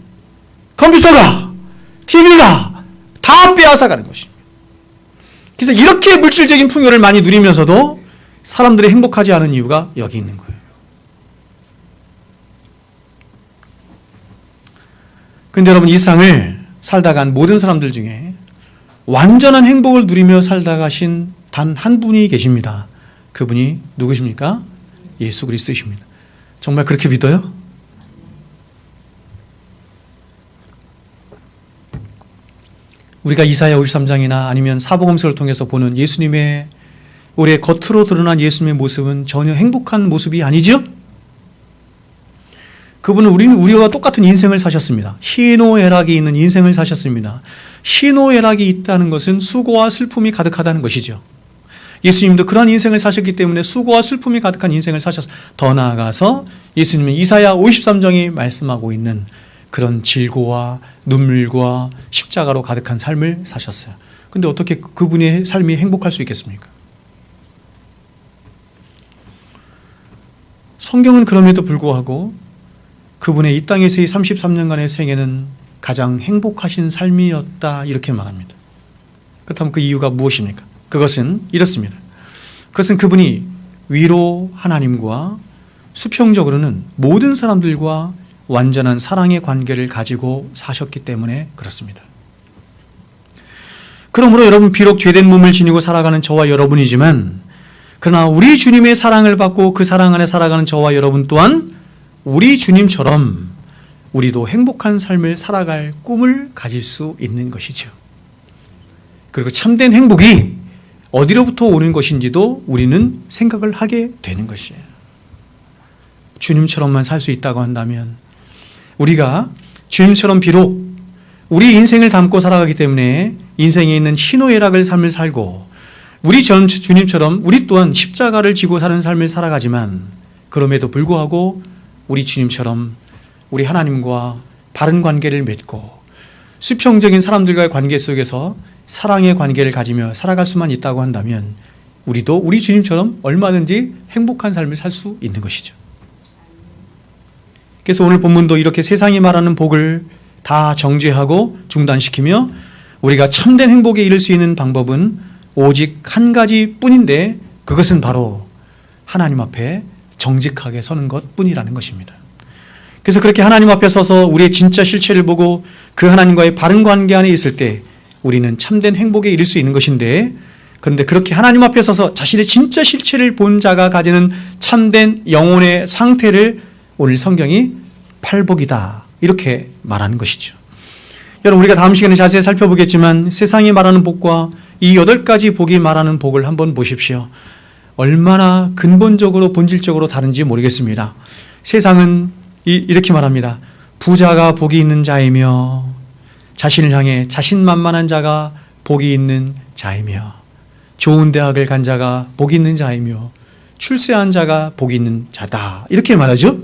컴퓨터가, TV가 다 빼앗아가는 것입니다. 그래서 이렇게 물질적인 풍요를 많이 누리면서도 사람들이 행복하지 않은 이유가 여기 있는 거예요. 그런데 여러분, 이 세상을 살다 간 모든 사람들 중에 완전한 행복을 누리며 살다 가신 단 한 분이 계십니다. 그분이 누구십니까? 예수 그리스도이십니다. 정말 그렇게 믿어요? 우리가 이사야 53장이나 아니면 사복음서를 통해서 보는 예수님의 우리의 겉으로 드러난 예수님의 모습은 전혀 행복한 모습이 아니죠? 그분은 우리와 똑같은 인생을 사셨습니다. 희노애락이 있는 인생을 사셨습니다. 희노애락이 있다는 것은 수고와 슬픔이 가득하다는 것이죠. 예수님도 그러한 인생을 사셨기 때문에 수고와 슬픔이 가득한 인생을 사셨어요. 더 나아가서 예수님은 이사야 53장이 말씀하고 있는 그런 질고와 눈물과 십자가로 가득한 삶을 사셨어요. 그런데 어떻게 그분의 삶이 행복할 수 있겠습니까? 성경은 그럼에도 불구하고 그분의 이 땅에서의 33년간의 생애는 가장 행복하신 삶이었다 이렇게 말합니다. 그렇다면 그 이유가 무엇입니까? 그것은 이렇습니다. 그것은 그분이 위로 하나님과 수평적으로는 모든 사람들과 완전한 사랑의 관계를 가지고 사셨기 때문에 그렇습니다. 그러므로 여러분, 비록 죄된 몸을 지니고 살아가는 저와 여러분이지만 그러나 우리 주님의 사랑을 받고 그 사랑 안에 살아가는 저와 여러분 또한 우리 주님처럼 우리도 행복한 삶을 살아갈 꿈을 가질 수 있는 것이죠. 그리고 참된 행복이 어디로부터 오는 것인지도 우리는 생각을 하게 되는 것이에요. 주님처럼만 살 수 있다고 한다면 우리가 주님처럼 비록 우리 인생을 담고 살아가기 때문에 인생에 있는 희노애락을 삶을 살고 우리 주님처럼 우리 또한 십자가를 지고 사는 삶을 살아가지만 그럼에도 불구하고 우리 주님처럼 우리 하나님과 바른 관계를 맺고 수평적인 사람들과의 관계 속에서 사랑의 관계를 가지며 살아갈 수만 있다고 한다면 우리도 우리 주님처럼 얼마든지 행복한 삶을 살 수 있는 것이죠. 그래서 오늘 본문도 이렇게 세상이 말하는 복을 다 정죄하고 중단시키며 우리가 참된 행복에 이를 수 있는 방법은 오직 한 가지 뿐인데 그것은 바로 하나님 앞에 정직하게 서는 것뿐이라는 것입니다. 그래서 그렇게 하나님 앞에 서서 우리의 진짜 실체를 보고 그 하나님과의 바른 관계 안에 있을 때 우리는 참된 행복에 이를 수 있는 것인데, 그런데 그렇게 하나님 앞에 서서 자신의 진짜 실체를 본 자가 가지는 참된 영혼의 상태를 오늘 성경이 팔복이다 이렇게 말하는 것이죠. 여러분, 우리가 다음 시간에 자세히 살펴보겠지만 세상이 말하는 복과 이 8가지 복이 말하는 복을 한번 보십시오. 얼마나 근본적으로 본질적으로 다른지 모르겠습니다. 세상은 이렇게 말합니다. 부자가 복이 있는 자이며 자신을 향해 자신만만한 자가 복이 있는 자이며 좋은 대학을 간 자가 복이 있는 자이며 출세한 자가 복이 있는 자다 이렇게 말하죠.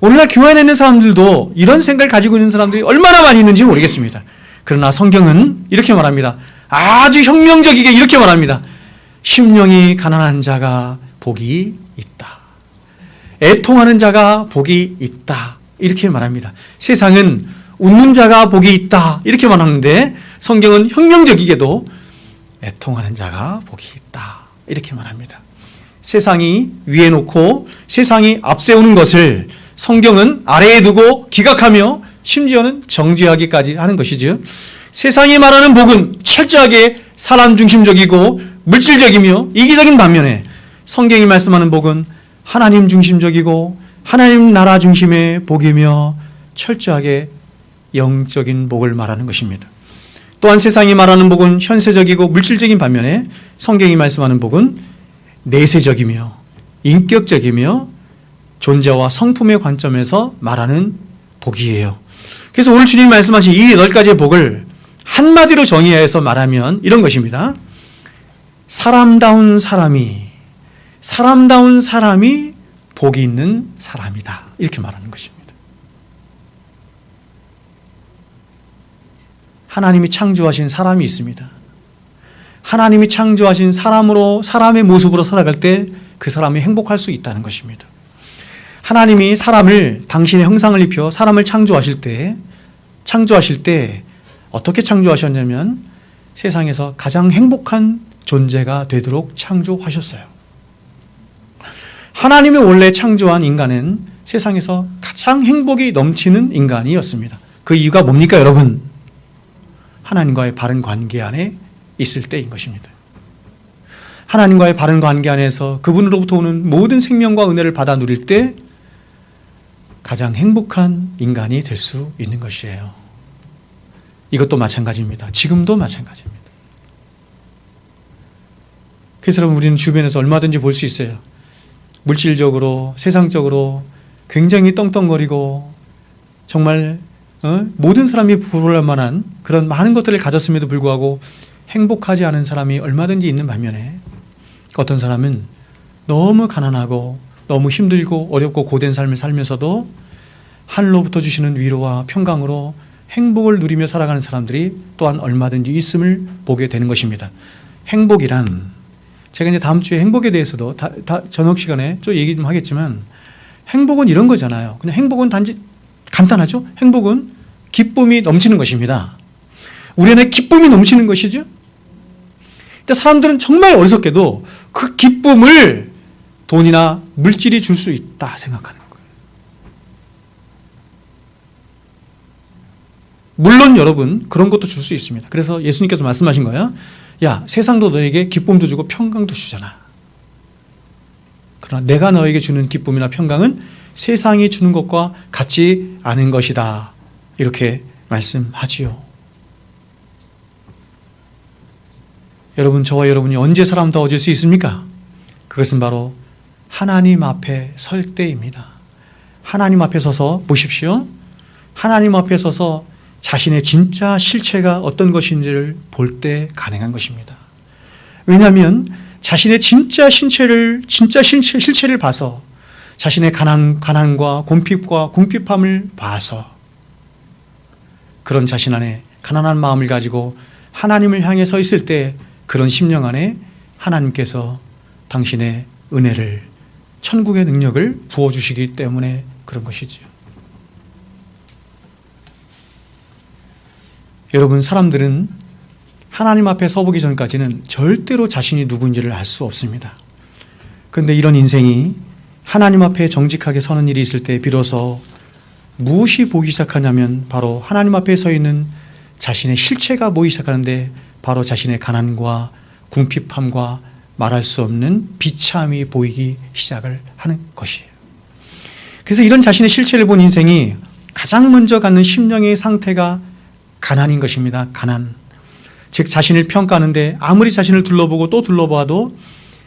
오늘날 교회 안에 있는 사람들도 이런 생각을 가지고 있는 사람들이 얼마나 많이 있는지 모르겠습니다. 그러나 성경은 이렇게 말합니다. 아주 혁명적이게 이렇게 말합니다. 심령이 가난한 자가 복이 있다. 애통하는 자가 복이 있다. 이렇게 말합니다. 세상은 웃는 자가 복이 있다. 이렇게 말하는데 성경은 혁명적이게도 애통하는 자가 복이 있다. 이렇게 말합니다. 세상이 위에 놓고 세상이 앞세우는 것을 성경은 아래에 두고 기각하며 심지어는 정죄하기까지 하는 것이죠. 세상이 말하는 복은 철저하게 사람 중심적이고 물질적이며 이기적인 반면에 성경이 말씀하는 복은 하나님 중심적이고 하나님 나라 중심의 복이며 철저하게 영적인 복을 말하는 것입니다. 또한 세상이 말하는 복은 현세적이고 물질적인 반면에 성경이 말씀하는 복은 내세적이며 인격적이며 존재와 성품의 관점에서 말하는 복이에요. 그래서 오늘 주님이 말씀하신 이 8가지의 복을 한마디로 정의해서 말하면 이런 것입니다. 사람다운 사람이 복이 있는 사람이다. 이렇게 말하는 것입니다. 하나님이 창조하신 사람이 있습니다. 하나님이 창조하신 사람의 모습으로 살아갈 때 그 사람이 행복할 수 있다는 것입니다. 하나님이 사람을 당신의 형상을 입혀 사람을 창조하실 때 어떻게 창조하셨냐면 세상에서 가장 행복한 존재가 되도록 창조하셨어요. 하나님이 원래 창조한 인간은 세상에서 가장 행복이 넘치는 인간이었습니다. 그 이유가 뭡니까, 여러분? 하나님과의 바른 관계 안에 있을 때인 것입니다. 하나님과의 바른 관계 안에서 그분으로부터 오는 모든 생명과 은혜를 받아 누릴 때 가장 행복한 인간이 될 수 있는 것이에요. 이것도 마찬가지입니다. 지금도 마찬가지입니다. 그래서 여러분, 우리는 주변에서 얼마든지 볼 수 있어요. 물질적으로, 세상적으로 굉장히 떵떵거리고 정말 모든 사람이 부러울 만한 그런 많은 것들을 가졌음에도 불구하고 행복하지 않은 사람이 얼마든지 있는 반면에 어떤 사람은 너무 가난하고 너무 힘들고 어렵고 고된 삶을 살면서도 하늘로부터 주시는 위로와 평강으로 행복을 누리며 살아가는 사람들이 또한 얼마든지 있음을 보게 되는 것입니다. 행복이란, 제가 이제 다음 주에 행복에 대해서도 저녁 시간에 좀 얘기 좀 하겠지만, 행복은 이런 거잖아요. 그냥 행복은 단지 간단하죠? 행복은 기쁨이 넘치는 것입니다. 우리 안에 기쁨이 넘치는 것이죠? 근데 사람들은 정말 어리석게도 그 기쁨을 돈이나 물질이 줄 수 있다 생각하는 거예요. 물론 여러분, 그런 것도 줄 수 있습니다. 그래서 예수님께서 말씀하신 거예요. 야, 세상도 너에게 기쁨도 주고 평강도 주잖아. 그러나 내가 너에게 주는 기쁨이나 평강은 세상이 주는 것과 같지 않은 것이다. 이렇게 말씀하지요. 여러분, 저와 여러분이 언제 사람다워질 수 있습니까? 그것은 바로 하나님 앞에 설 때입니다. 하나님 앞에 서서 보십시오. 하나님 앞에 서서 자신의 진짜 실체가 어떤 것인지를 볼 때 가능한 것입니다. 왜냐하면 자신의 진짜 실체를 봐서 자신의 가난과 곰핍과 궁핍함을 봐서 그런 자신 안에 가난한 마음을 가지고 하나님을 향해 서 있을 때 그런 심령 안에 하나님께서 당신의 은혜를, 천국의 능력을 부어주시기 때문에 그런 것이죠. 여러분, 사람들은 하나님 앞에 서보기 전까지는 절대로 자신이 누구인지를 알 수 없습니다. 그런데 이런 인생이 하나님 앞에 정직하게 서는 일이 있을 때 비로소 무엇이 보이기 시작하냐면 바로 하나님 앞에 서 있는 자신의 실체가 보이기 시작하는데 바로 자신의 가난과 궁핍함과 말할 수 없는 비참이 보이기 시작을 하는 것이에요. 그래서 이런 자신의 실체를 본 인생이 가장 먼저 갖는 심령의 상태가 가난인 것입니다. 가난. 즉 자신을 평가하는데 아무리 자신을 둘러보고 또 둘러봐도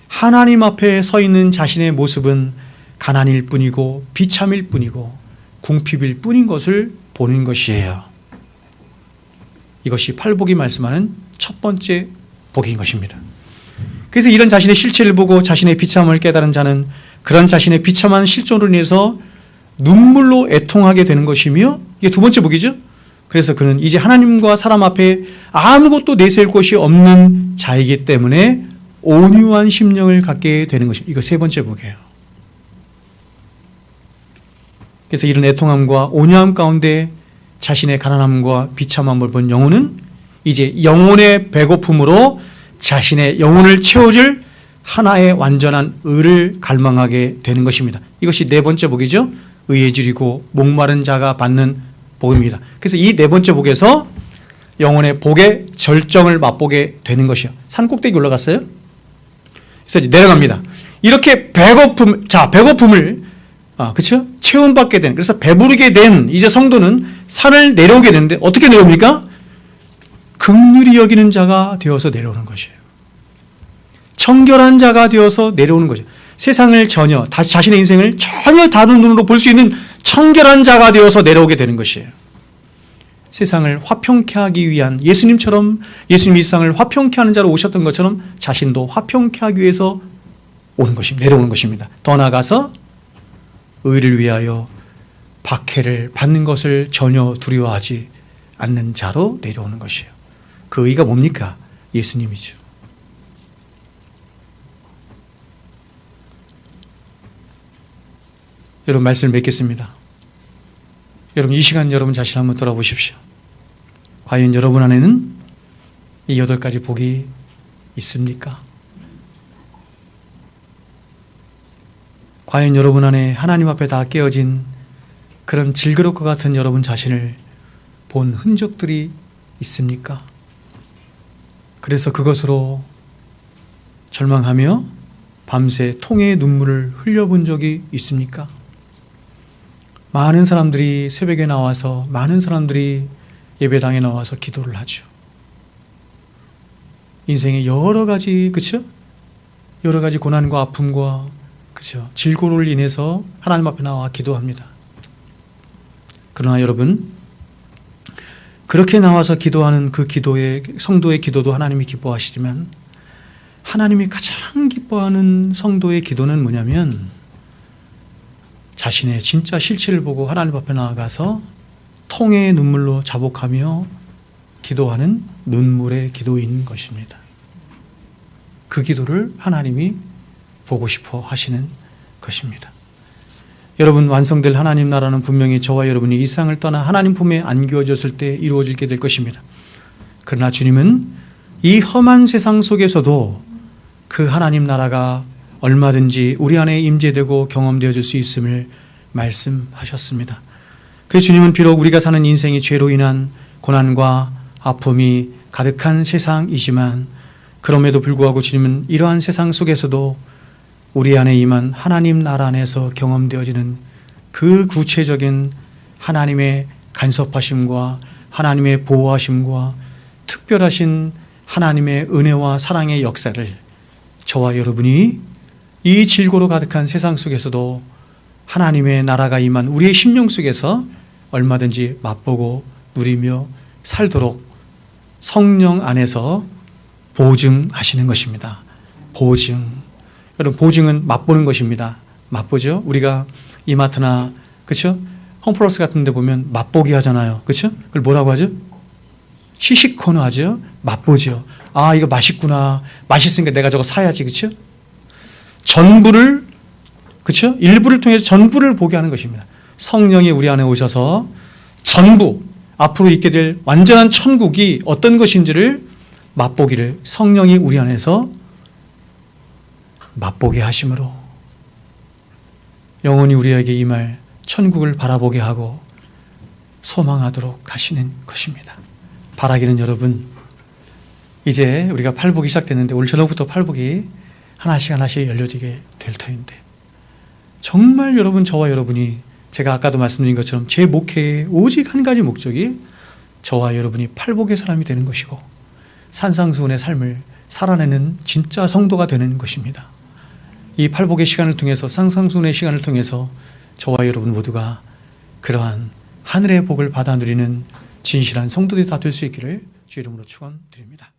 하나님 앞에 서 있는 자신의 모습은 가난일 뿐이고 비참일 뿐이고 궁핍일 뿐인 것을 보는 것이에요. 이것이 팔복이 말씀하는 첫 번째 복인 것입니다. 그래서 이런 자신의 실체를 보고 자신의 비참함을 깨달은 자는 그런 자신의 비참한 실존으로 인해서 눈물로 애통하게 되는 것이며, 이게 두 번째 복이죠. 그래서 그는 이제 하나님과 사람 앞에 아무것도 내세울 것이 없는 자이기 때문에 온유한 심령을 갖게 되는 것입니다. 이거 세 번째 복이에요. 그래서 이런 애통함과 온유함 가운데 자신의 가난함과 비참함을 본 영혼은 이제 영혼의 배고픔으로 자신의 영혼을 채워줄 하나의 완전한 의를 갈망하게 되는 것입니다. 이것이 네 번째 복이죠. 의에 지리고 목마른 자가 받는 복입니다. 그래서 이 네 번째 복에서 영혼의 복의 절정을 맛보게 되는 것이요. 산 꼭대기 올라갔어요. 그래서 이제 내려갑니다. 이렇게 배고픔을 그렇죠? 체험받게 된, 그래서 배부르게 된 이제 성도는 산을 내려오게 되는데 어떻게 내려옵니까? 긍휼히 여기는 자가 되어서 내려오는 것이에요. 청결한 자가 되어서 내려오는 거죠. 세상을 전혀, 자신의 인생을 전혀 다른 눈으로 볼 수 있는 청결한 자가 되어서 내려오게 되는 것이에요. 세상을 화평케 하기 위한 예수님처럼, 예수님이 이 세상을 화평케 하는 자로 오셨던 것처럼 자신도 화평케 하기 위해서 오는 것입니다. 내려오는 것입니다. 더 나아가서 의를 위하여 박해를 받는 것을 전혀 두려워하지 않는 자로 내려오는 것이에요. 그 의가 뭡니까? 예수님이죠. 여러분, 말씀을 맺겠습니다. 여러분, 이 시간 여러분 자신 한번 돌아보십시오. 과연 여러분 안에는 이 8가지 복이 있습니까? 과연 여러분 안에 하나님 앞에 다 깨어진 그런 질그릇과 같은 여러분 자신을 본 흔적들이 있습니까? 그래서 그것으로 절망하며 밤새 통의 눈물을 흘려본 적이 있습니까? 많은 사람들이 새벽에 나와서, 많은 사람들이 예배당에 나와서 기도를 하죠. 인생의 여러 가지, 그렇죠? 여러 가지 고난과 아픔과, 그렇죠? 질고를 인해서 하나님 앞에 나와 기도합니다. 그러나 여러분, 그렇게 나와서 기도하는 그 기도의, 성도의 기도도 하나님이 기뻐하시지만, 하나님이 가장 기뻐하는 성도의 기도는 뭐냐면, 자신의 진짜 실체를 보고 하나님 앞에 나아가서 통의 눈물로 자복하며 기도하는 눈물의 기도인 것입니다. 그 기도를 하나님이 보고 싶어 하시는 것입니다. 여러분, 완성될 하나님 나라는 분명히 저와 여러분이 이 세상을 떠나 하나님 품에 안겨졌을 때 이루어지게 될 것입니다. 그러나 주님은 이 험한 세상 속에서도 그 하나님 나라가 얼마든지 우리 안에 임재되고 경험되어질 수 있음을 말씀하셨습니다. 그래서 주님은 비록 우리가 사는 인생이 죄로 인한 고난과 아픔이 가득한 세상이지만, 그럼에도 불구하고 주님은 이러한 세상 속에서도 우리 안에 임한 하나님 나라 안에서 경험되어지는 그 구체적인 하나님의 간섭하심과 하나님의 보호하심과 특별하신 하나님의 은혜와 사랑의 역사를 저와 여러분이 이 질고로 가득한 세상 속에서도 하나님의 나라가 임한 우리의 심령 속에서 얼마든지 맛보고 누리며 살도록 성령 안에서 보증하시는 것입니다. 보증. 여러분, 보증은 맛보는 것입니다. 맛보죠? 우리가 이마트나, 그렇죠? 홈플러스 같은 데 보면 맛보기 하잖아요. 그렇죠? 그걸 뭐라고 하죠? 시식코너 하죠? 맛보죠. 아, 이거 맛있구나. 맛있으니까 내가 저거 사야지. 그렇죠? 전부를, 그렇죠? 일부를 통해서 전부를 보게 하는 것입니다. 성령이 우리 안에 오셔서 전부, 앞으로 있게 될 완전한 천국이 어떤 것인지를 맛보기를 성령이 우리 안에서 맛보게 하심으로 영원히 우리에게 임할 천국을 바라보게 하고 소망하도록 하시는 것입니다. 바라기는 여러분, 이제 우리가 팔복이 시작됐는데 오늘 저녁부터 팔복이 하나씩 열려지게 될 터인데, 정말 여러분, 저와 여러분이, 제가 아까도 말씀드린 것처럼 제 목회의 오직 한 가지 목적이 저와 여러분이 팔복의 사람이 되는 것이고 산상수훈의 삶을 살아내는 진짜 성도가 되는 것입니다. 이 팔복의 시간을 통해서, 산상수훈의 시간을 통해서 저와 여러분 모두가 그러한 하늘의 복을 받아 누리는 진실한 성도들이 다 될 수 있기를 주 이름으로 축원드립니다.